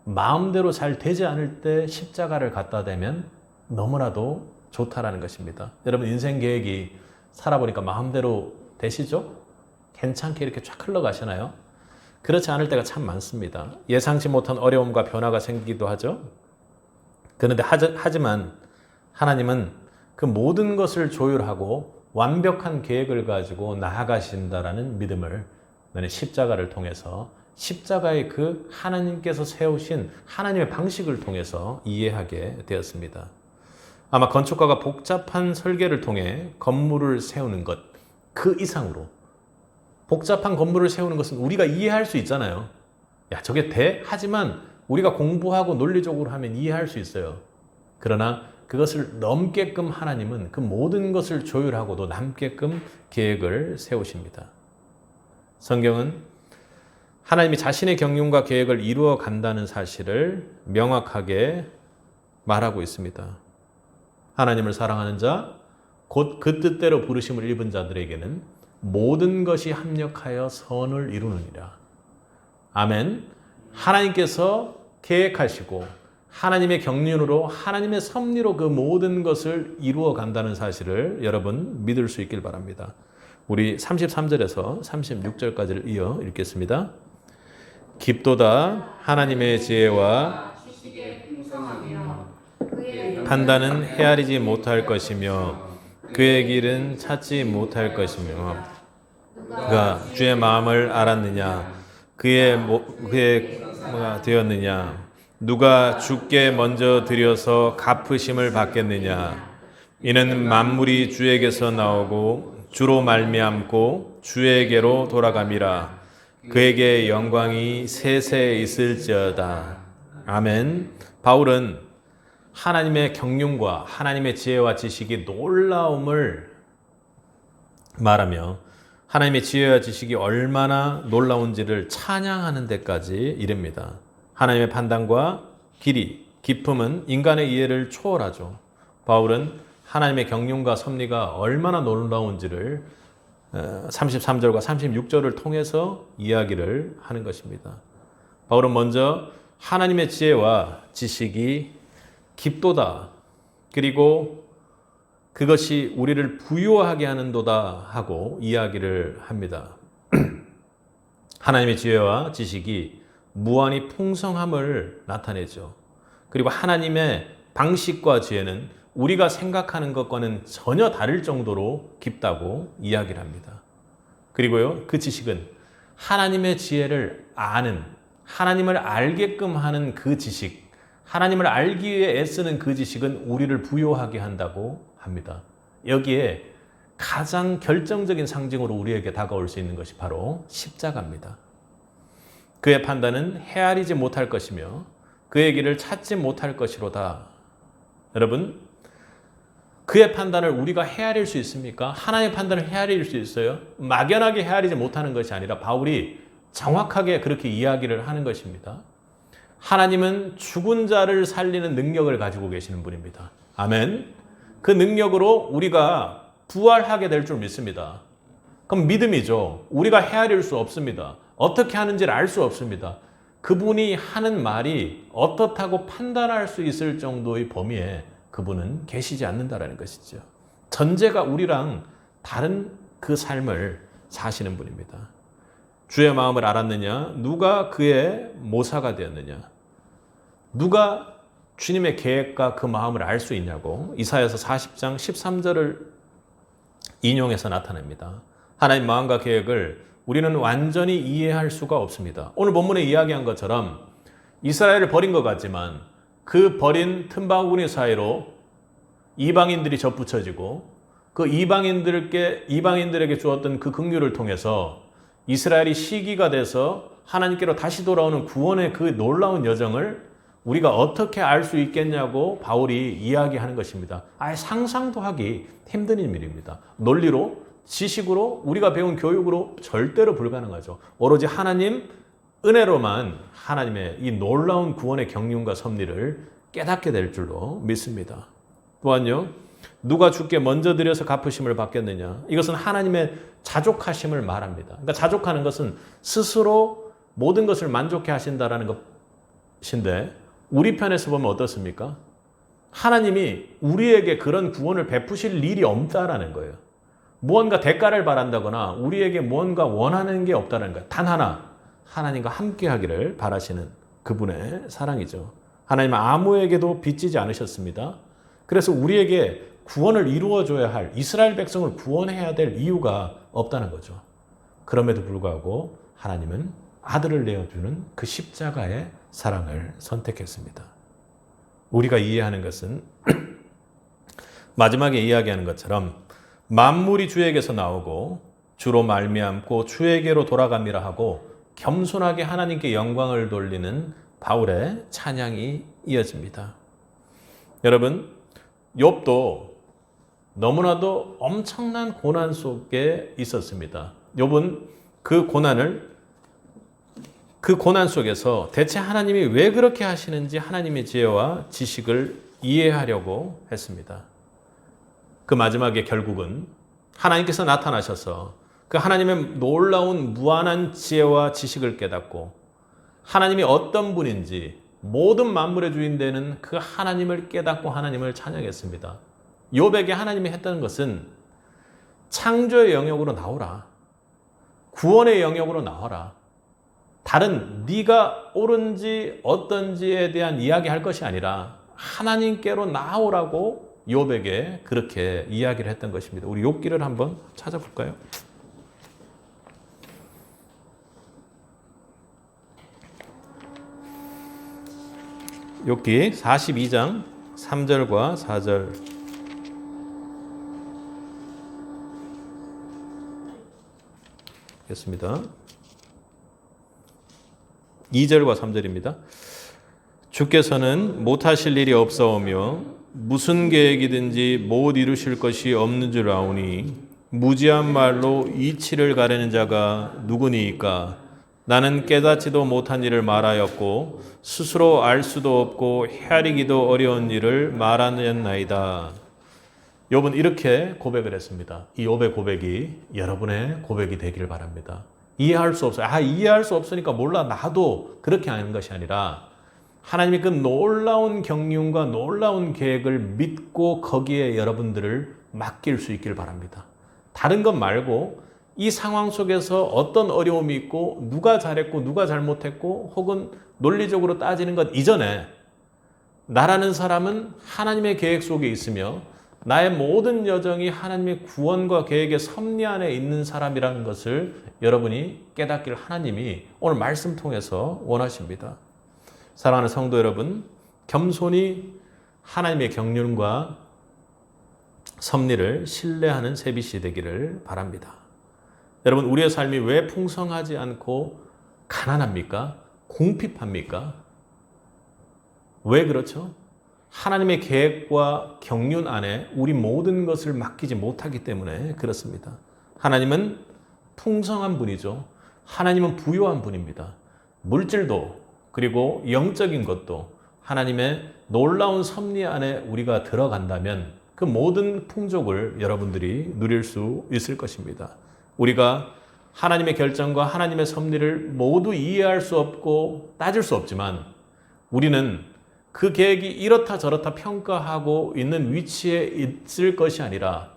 마음대로 잘 되지 않을 때 십자가를 갖다 대면 너무나도 좋다라는 것입니다. 여러분, 인생 계획이 살아보니까 마음대로 되시죠? 괜찮게 이렇게 쫙 흘러가시나요? 그렇지 않을 때가 참 많습니다. 예상치 못한 어려움과 변화가 생기기도 하죠. 그런데 하지만 하나님은 그 모든 것을 조율하고 완벽한 계획을 가지고 나아가신다라는 믿음을 나는 십자가를 통해서, 십자가의 그 하나님께서 세우신 하나님의 방식을 통해서 이해하게 되었습니다. 아마 건축가가 복잡한 설계를 통해 건물을 세우는 것, 그 이상으로 복잡한 건물을 세우는 것은 우리가 이해할 수 있잖아요. 야, 저게 돼? 하지만 우리가 공부하고 논리적으로 하면 이해할 수 있어요. 그러나 그것을 넘게끔 하나님은 그 모든 것을 조율하고도 남게끔 계획을 세우십니다. 성경은 하나님이 자신의 경륜과 계획을 이루어 간다는 사실을 명확하게 말하고 있습니다. 하나님을 사랑하는 자, 곧 그 뜻대로 부르심을 입은 자들에게는 모든 것이 합력하여 선을 이루느니라. 아멘. 하나님께서 계획하시고 하나님의 경륜으로, 하나님의 섭리로 그 모든 것을 이루어 간다는 사실을 여러분 믿을 수 있길 바랍니다. 우리 33절에서 36절까지를 이어 읽겠습니다. 깊도다 하나님의 지혜와 판단은 헤아리지 못할 것이며 그의 길은 찾지 못할 것이며 그가 주의 마음을 알았느냐? 그의 뭐가 되었느냐? 누가 주께 먼저 드려서 갚으심을 받겠느냐? 이는 만물이 주에게서 나오고 주로 말미암고 주에게로 돌아감이라. 그에게 영광이 세세 있을지어다. 아멘. 바울은 하나님의 경륜과 하나님의 지혜와 지식이 놀라움을 말하며 하나님의 지혜와 지식이 얼마나 놀라운지를 찬양하는 데까지 이릅니다. 하나님의 판단과 길이, 깊음은 인간의 이해를 초월하죠. 바울은 하나님의 경륜과 섭리가 얼마나 놀라운지를 33절과 36절을 통해서 이야기를 하는 것입니다. 바울은 먼저 하나님의 지혜와 지식이 깊도다, 그리고 그것이 우리를 부유하게 하는도다 하고 이야기를 합니다. 하나님의 지혜와 지식이 무한히 풍성함을 나타내죠. 그리고 하나님의 방식과 지혜는 우리가 생각하는 것과는 전혀 다를 정도로 깊다고 이야기를 합니다. 그리고요, 그 지식은 하나님의 지혜를 아는, 하나님을 알게끔 하는 그 지식, 하나님을 알기 위해 애쓰는 그 지식은 우리를 부요하게 한다고 합니다. 여기에 가장 결정적인 상징으로 우리에게 다가올 수 있는 것이 바로 십자가입니다. 그의 판단은 헤아리지 못할 것이며 그의 길을 찾지 못할 것이로다. 여러분, 그의 판단을 우리가 헤아릴 수 있습니까? 하나님의 판단을 헤아릴 수 있어요? 막연하게 헤아리지 못하는 것이 아니라 바울이 정확하게 그렇게 이야기를 하는 것입니다. 하나님은 죽은 자를 살리는 능력을 가지고 계시는 분입니다. 아멘. 그 능력으로 우리가 부활하게 될 줄 믿습니다. 그럼 믿음이죠. 우리가 헤아릴 수 없습니다. 어떻게 하는지를 알 수 없습니다. 그분이 하는 말이 어떻다고 판단할 수 있을 정도의 범위에 그분은 계시지 않는다라는 것이죠. 전제가 우리랑 다른 그 삶을 사시는 분입니다. 주의 마음을 알았느냐? 누가 그의 모사가 되었느냐? 누가 주님의 계획과 그 마음을 알 수 있냐고 이사야서 40장 13절을 인용해서 나타냅니다. 하나님 마음과 계획을 우리는 완전히 이해할 수가 없습니다. 오늘 본문에 이야기한 것처럼 이스라엘을 버린 것 같지만 그 버린 틈바구니 사이로 이방인들이 접붙여지고 그 이방인들에게 주었던 그 긍휼을 통해서 이스라엘이 시기가 돼서 하나님께로 다시 돌아오는 구원의 그 놀라운 여정을 우리가 어떻게 알 수 있겠냐고 바울이 이야기하는 것입니다. 아예 상상도 하기 힘든 일입니다. 논리로, 지식으로, 우리가 배운 교육으로 절대로 불가능하죠. 오로지 하나님 은혜로만 하나님의 이 놀라운 구원의 경륜과 섭리를 깨닫게 될 줄로 믿습니다. 또한요, 누가 주께 먼저 드려서 갚으심을 받겠느냐? 이것은 하나님의 자족하심을 말합니다. 그러니까 자족하는 것은 스스로 모든 것을 만족해 하신다라는 것인데 우리 편에서 보면 어떻습니까? 하나님이 우리에게 그런 구원을 베푸실 일이 없다라는 거예요. 무언가 대가를 바란다거나 우리에게 무언가 원하는 게 없다는 거예요. 단 하나, 하나님과 함께 하기를 바라시는 그분의 사랑이죠. 하나님은 아무에게도 빚지지 않으셨습니다. 그래서 우리에게 구원을 이루어줘야 할 이스라엘 백성을 구원해야 될 이유가 없다는 거죠. 그럼에도 불구하고 하나님은 아들을 내어주는 그 십자가의 사랑을 선택했습니다. 우리가 이해하는 것은 마지막에 이야기하는 것처럼 만물이 주에게서 나오고 주로 말미암고 주에게로 돌아갑니다 하고 겸손하게 하나님께 영광을 돌리는 바울의 찬양이 이어집니다. 여러분, 욥도 너무나도 엄청난 고난 속에 있었습니다. 욥은 그 고난 속에서 대체 하나님이 왜 그렇게 하시는지 하나님의 지혜와 지식을 이해하려고 했습니다. 그 마지막에 결국은 하나님께서 나타나셔서 그 하나님의 놀라운 무한한 지혜와 지식을 깨닫고 하나님이 어떤 분인지 모든 만물의 주인 되는 그 하나님을 깨닫고 하나님을 찬양했습니다. 욥에게 하나님이 했다는 것은 창조의 영역으로 나오라. 구원의 영역으로 나와라. 다른 네가 옳은지 어떤지에 대한 이야기할 것이 아니라 하나님께로 나오라고 욥에게 그렇게 이야기를 했던 것입니다. 우리 욥기를 한번 찾아볼까요? 욥기 42장 3절과 4절 겠습니다. 2절과 3절입니다. 주께서는 못하실 일이 없사오며 무슨 계획이든지 못 이루실 것이 없는 줄 아오니 무지한 말로 이치를 가르는 자가 누구니이까? 나는 깨닫지도 못한 일을 말하였고 스스로 알 수도 없고 헤아리기도 어려운 일을 말하였나이다. 욥은 이렇게 고백을 했습니다. 이 욥의 고백이 여러분의 고백이 되기를 바랍니다. 이해할 수 없어요. 이해할 수 없으니까 몰라. 나도 그렇게 하는 것이 아니라 하나님의 그 놀라운 경륜과 놀라운 계획을 믿고 거기에 여러분들을 맡길 수 있기를 바랍니다. 다른 것 말고 이 상황 속에서 어떤 어려움이 있고 누가 잘했고 누가 잘못했고 혹은 논리적으로 따지는 것 이전에 나라는 사람은 하나님의 계획 속에 있으며 나의 모든 여정이 하나님의 구원과 계획의 섭리 안에 있는 사람이라는 것을 여러분이 깨닫기를 하나님이 오늘 말씀 통해서 원하십니다. 사랑하는 성도 여러분, 겸손히 하나님의 경륜과 섭리를 신뢰하는 세비시 되기를 바랍니다. 여러분, 우리의 삶이 왜 풍성하지 않고 가난합니까? 궁핍합니까? 왜 그렇죠? 하나님의 계획과 경륜 안에 우리 모든 것을 맡기지 못하기 때문에 그렇습니다. 하나님은 풍성한 분이죠. 하나님은 부요한 분입니다. 물질도 그리고 영적인 것도 하나님의 놀라운 섭리 안에 우리가 들어간다면 그 모든 풍족을 여러분들이 누릴 수 있을 것입니다. 우리가 하나님의 결정과 하나님의 섭리를 모두 이해할 수 없고 따질 수 없지만 우리는 그 계획이 이렇다 저렇다 평가하고 있는 위치에 있을 것이 아니라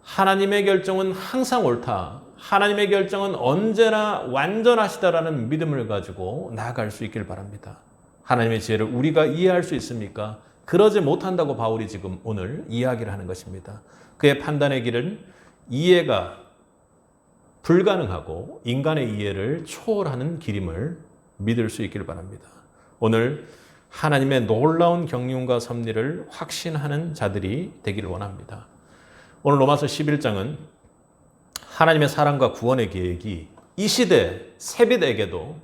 하나님의 결정은 항상 옳다. 하나님의 결정은 언제나 완전하시다라는 믿음을 가지고 나아갈 수 있길 바랍니다. 하나님의 지혜를 우리가 이해할 수 있습니까? 그러지 못한다고 바울이 지금 오늘 이야기를 하는 것입니다. 그의 판단의 길은 이해가 불가능하고 인간의 이해를 초월하는 길임을 믿을 수 있길 바랍니다. 오늘 하나님의 놀라운 경륜과 섭리를 확신하는 자들이 되기를 원합니다. 오늘 로마서 11장은 하나님의 사랑과 구원의 계획이 이 시대 세빛에게도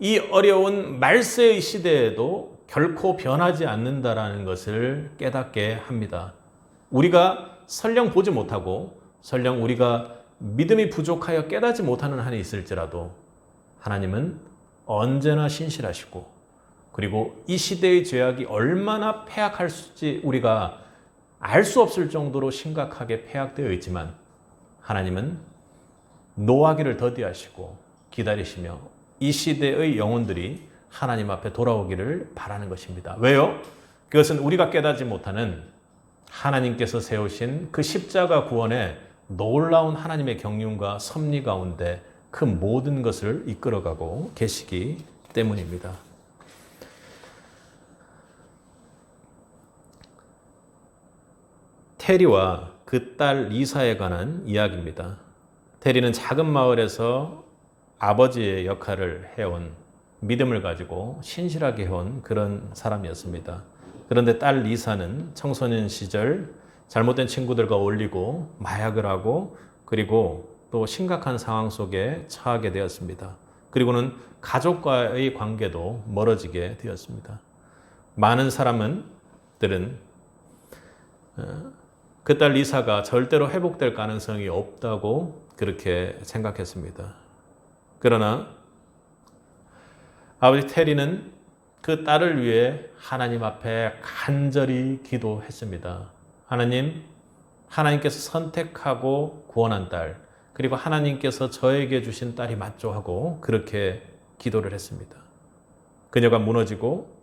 이 어려운 말세의 시대에도 결코 변하지 않는다라는 것을 깨닫게 합니다. 우리가 설령 보지 못하고 설령 우리가 믿음이 부족하여 깨닫지 못하는 한이 있을지라도 하나님은 언제나 신실하시고 그리고 이 시대의 죄악이 얼마나 폐악할지 우리가 알 수 없을 정도로 심각하게 폐악되어 있지만 하나님은 노하기를 더디하시고 기다리시며 이 시대의 영혼들이 하나님 앞에 돌아오기를 바라는 것입니다. 왜요? 그것은 우리가 깨닫지 못하는 하나님께서 세우신 그 십자가 구원의 놀라운 하나님의 경륜과 섭리 가운데 그 모든 것을 이끌어가고 계시기 때문입니다. 테리와 그 딸 리사에 관한 이야기입니다. 테리는 작은 마을에서 아버지의 역할을 해온 믿음을 가지고 신실하게 해온 그런 사람이었습니다. 그런데 딸 리사는 청소년 시절 잘못된 친구들과 어울리고 마약을 하고 그리고 또 심각한 상황 속에 처하게 되었습니다. 그리고는 가족과의 관계도 멀어지게 되었습니다. 많은 사람들은 그 딸 리사가 절대로 회복될 가능성이 없다고 그렇게 생각했습니다. 그러나 아버지 테리는 그 딸을 위해 하나님 앞에 간절히 기도했습니다. 하나님께서 선택하고 구원한 딸, 그리고 하나님께서 저에게 주신 딸이 맞죠 하고 그렇게 기도를 했습니다. 그녀가 무너지고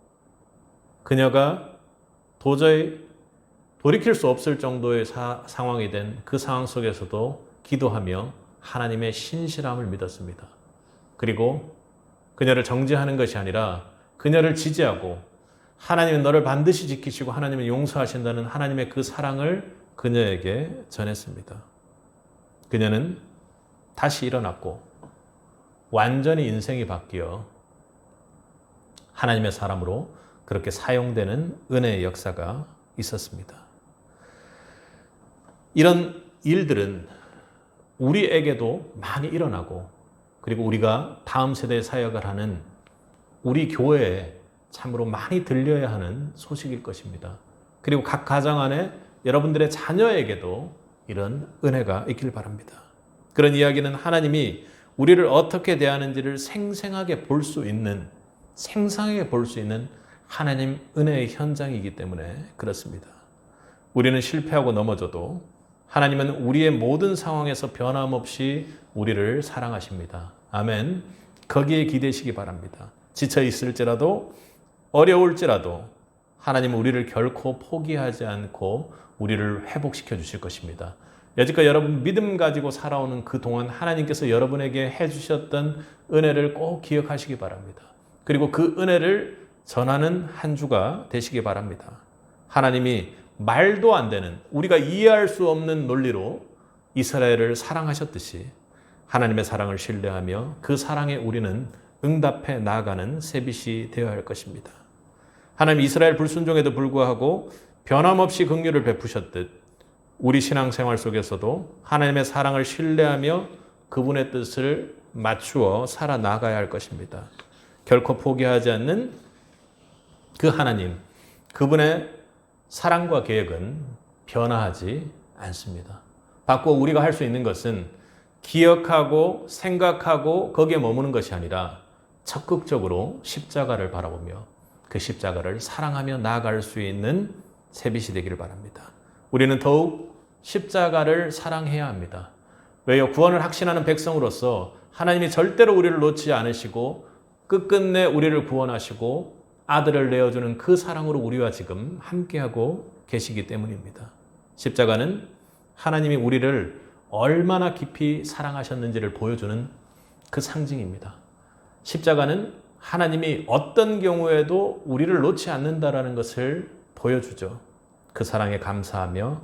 그녀가 도저히 돌이킬 수 없을 정도의 상황이 된 그 상황 속에서도 기도하며 하나님의 신실함을 믿었습니다. 그리고 그녀를 정죄하는 것이 아니라 그녀를 지지하고 하나님은 너를 반드시 지키시고 하나님은 용서하신다는 하나님의 그 사랑을 그녀에게 전했습니다. 그녀는 다시 일어났고 완전히 인생이 바뀌어 하나님의 사람으로 그렇게 사용되는 은혜의 역사가 있었습니다. 이런 일들은 우리에게도 많이 일어나고 그리고 우리가 다음 세대의 사역을 하는 우리 교회에 참으로 많이 들려야 하는 소식일 것입니다. 그리고 각 가정 안에 여러분들의 자녀에게도 이런 은혜가 있길 바랍니다. 그런 이야기는 하나님이 우리를 어떻게 대하는지를 생생하게 볼 수 있는 하나님 은혜의 현장이기 때문에 그렇습니다. 우리는 실패하고 넘어져도 하나님은 우리의 모든 상황에서 변함없이 우리를 사랑하십니다. 아멘. 거기에 기대시기 바랍니다. 지쳐 있을지라도 어려울지라도 하나님은 우리를 결코 포기하지 않고 우리를 회복시켜 주실 것입니다. 여지껏 여러분 믿음 가지고 살아오는 그동안 하나님께서 여러분에게 해주셨던 은혜를 꼭 기억하시기 바랍니다. 그리고 그 은혜를 전하는 한 주가 되시기 바랍니다. 하나님이 말도 안 되는 우리가 이해할 수 없는 논리로 이스라엘을 사랑하셨듯이 하나님의 사랑을 신뢰하며 그 사랑에 우리는 응답해 나아가는 세빛이 되어야 할 것입니다. 하나님 이스라엘 불순종에도 불구하고 변함없이 긍휼을 베푸셨듯 우리 신앙생활 속에서도 하나님의 사랑을 신뢰하며 그분의 뜻을 맞추어 살아나가야 할 것입니다. 결코 포기하지 않는 그 하나님, 그분의 사랑과 계획은 변화하지 않습니다. 바꾸어 우리가 할 수 있는 것은 기억하고 생각하고 거기에 머무는 것이 아니라 적극적으로 십자가를 바라보며 그 십자가를 사랑하며 나아갈 수 있는 세빛이 되기를 바랍니다. 우리는 더욱 십자가를 사랑해야 합니다. 왜요? 구원을 확신하는 백성으로서 하나님이 절대로 우리를 놓지 않으시고 끝끝내 우리를 구원하시고 아들을 내어주는 그 사랑으로 우리와 지금 함께하고 계시기 때문입니다. 십자가는 하나님이 우리를 얼마나 깊이 사랑하셨는지를 보여주는 그 상징입니다. 십자가는 하나님이 어떤 경우에도 우리를 놓지 않는다라는 것을 보여주죠. 그 사랑에 감사하며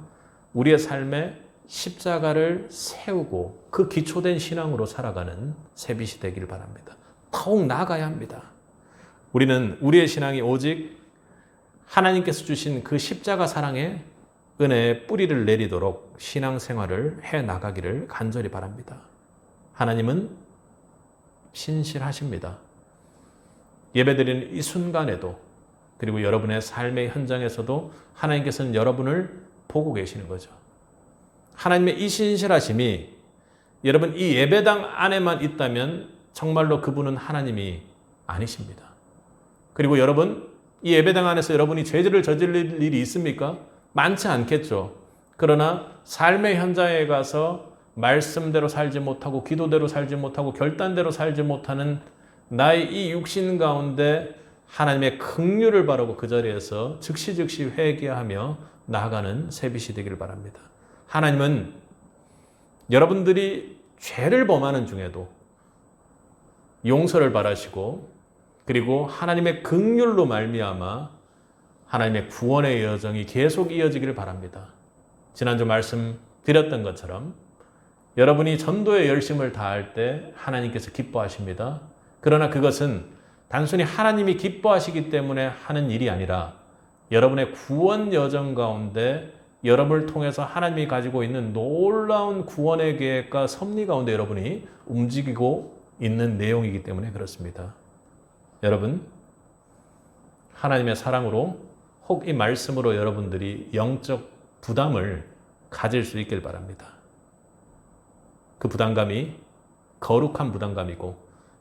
우리의 삶에 십자가를 세우고 그 기초된 신앙으로 살아가는 새빛이 되길 바랍니다. 더욱 나아가야 합니다. 우리는 우리의 신앙이 오직 하나님께서 주신 그 십자가 사랑의 은혜의 뿌리를 내리도록 신앙생활을 해나가기를 간절히 바랍니다. 하나님은 신실하십니다. 예배드리는 이 순간에도 그리고 여러분의 삶의 현장에서도 하나님께서는 여러분을 보고 계시는 거죠. 하나님의 이 신실하심이 여러분 이 예배당 안에만 있다면 정말로 그분은 하나님이 아니십니다. 그리고 여러분 이 예배당 안에서 여러분이 죄를 저지를 일이 있습니까? 많지 않겠죠. 그러나 삶의 현장에 가서 말씀대로 살지 못하고 기도대로 살지 못하고 결단대로 살지 못하는 나의 이 육신 가운데 하나님의 긍휼을 바라고 그 자리에서 즉시 회개하며 나아가는 새빛이 되기를 바랍니다. 하나님은 여러분들이 죄를 범하는 중에도 용서를 바라시고 그리고 하나님의 긍휼로 말미암아 하나님의 구원의 여정이 계속 이어지기를 바랍니다. 지난주 말씀드렸던 것처럼 여러분이 전도의 열심을 다할 때 하나님께서 기뻐하십니다. 그러나 그것은 단순히 하나님이 기뻐하시기 때문에 하는 일이 아니라 여러분의 구원 여정 가운데 여러분을 통해서 하나님이 가지고 있는 놀라운 구원의 계획과 섭리 가운데 여러분이 움직이고 있는 내용이기 때문에 그렇습니다. 여러분, 하나님의 사랑으로 혹 이 말씀으로 여러분들이 영적 부담을 가질 수 있길 바랍니다. 그 부담감이 거룩한 부담감이고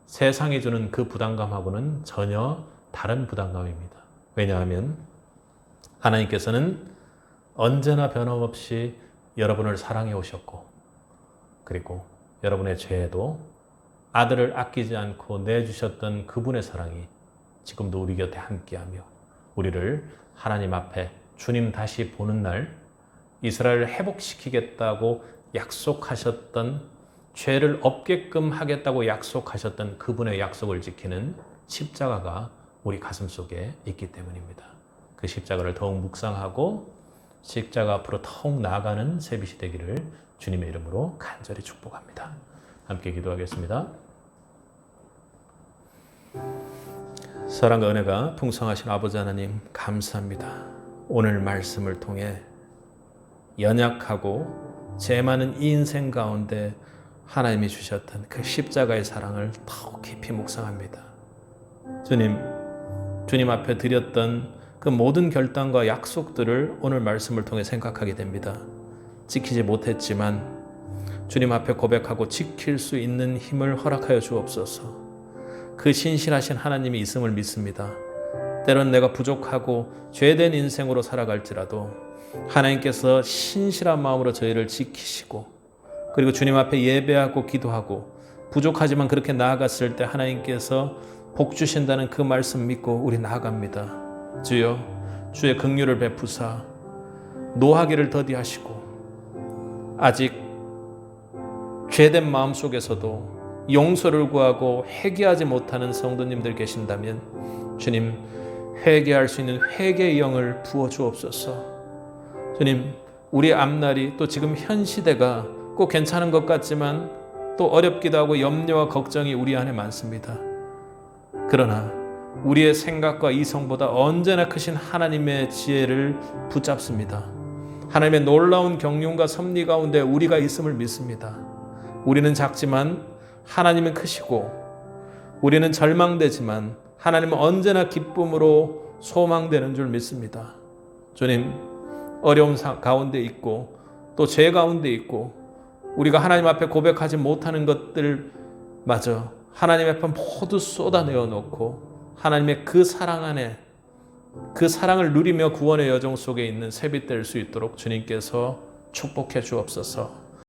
세상이 주는 그 부담감하고는 전혀 다른 부담감입니다. 왜냐하면 하나님께서는 언제나 변함없이 여러분을 사랑해 오셨고 그리고 여러분의 죄에도 아들을 아끼지 않고 내주셨던 그분의 사랑이 지금도 우리 곁에 함께하며 우리를 하나님 앞에 주님 다시 보는 날 이스라엘을 회복시키겠다고 약속하셨던 죄를 없게끔 하겠다고 약속하셨던 그분의 약속을 지키는 십자가가 우리 가슴 속에 있기 때문입니다. 그 십자가를 더욱 묵상하고 십자가 앞으로 더욱 나아가는 새빛이 되기를 주님의 이름으로 간절히 축복합니다. 함께 기도하겠습니다. 사랑과 은혜가 풍성하신 아버지 하나님 감사합니다. 오늘 말씀을 통해 연약하고 죄 많은 이 인생 가운데 하나님이 주셨던 그 십자가의 사랑을 더욱 깊이 묵상합니다. 주님 앞에 드렸던 그 모든 결단과 약속들을 오늘 말씀을 통해 생각하게 됩니다. 지키지 못했지만 주님 앞에 고백하고 지킬 수 있는 힘을 허락하여 주옵소서. 그 신실하신 하나님이 있음을 믿습니다. 때론 내가 부족하고 죄된 인생으로 살아갈지라도 하나님께서 신실한 마음으로 저희를 지키시고 그리고 주님 앞에 예배하고 기도하고 부족하지만 그렇게 나아갔을 때 하나님께서 복 주신다는 그 말씀 믿고 우리 나아갑니다. 주여, 주의 긍휼을 베푸사 노하기를 더디하시고 아직 죄된 마음 속에서도 용서를 구하고 회개하지 못하는 성도님들 계신다면 주님, 회개할 수 있는 회개의 영을 부어주옵소서. 주님, 우리 앞날이 또 지금 현 시대가 꼭 괜찮은 것 같지만 또 어렵기도 하고 염려와 걱정이 우리 안에 많습니다. 그러나 우리의 생각과 이성보다 언제나 크신 하나님의 지혜를 붙잡습니다. 하나님의 놀라운 경륜과 섭리 가운데 우리가 있음을 믿습니다. 우리는 작지만 하나님은 크시고 우리는 절망되지만 하나님은 언제나 기쁨으로 소망되는 줄 믿습니다. 주님, 어려움 가운데 있고 또 죄 가운데 있고 우리가 하나님 앞에 고백하지 못하는 것들마저 하나님 앞에 모두 쏟아내어 놓고 하나님의 그 사랑 안에 그 사랑을 누리며 구원의 여정 속에 있는 새빛 될 수 있도록 주님께서 축복해 주옵소서.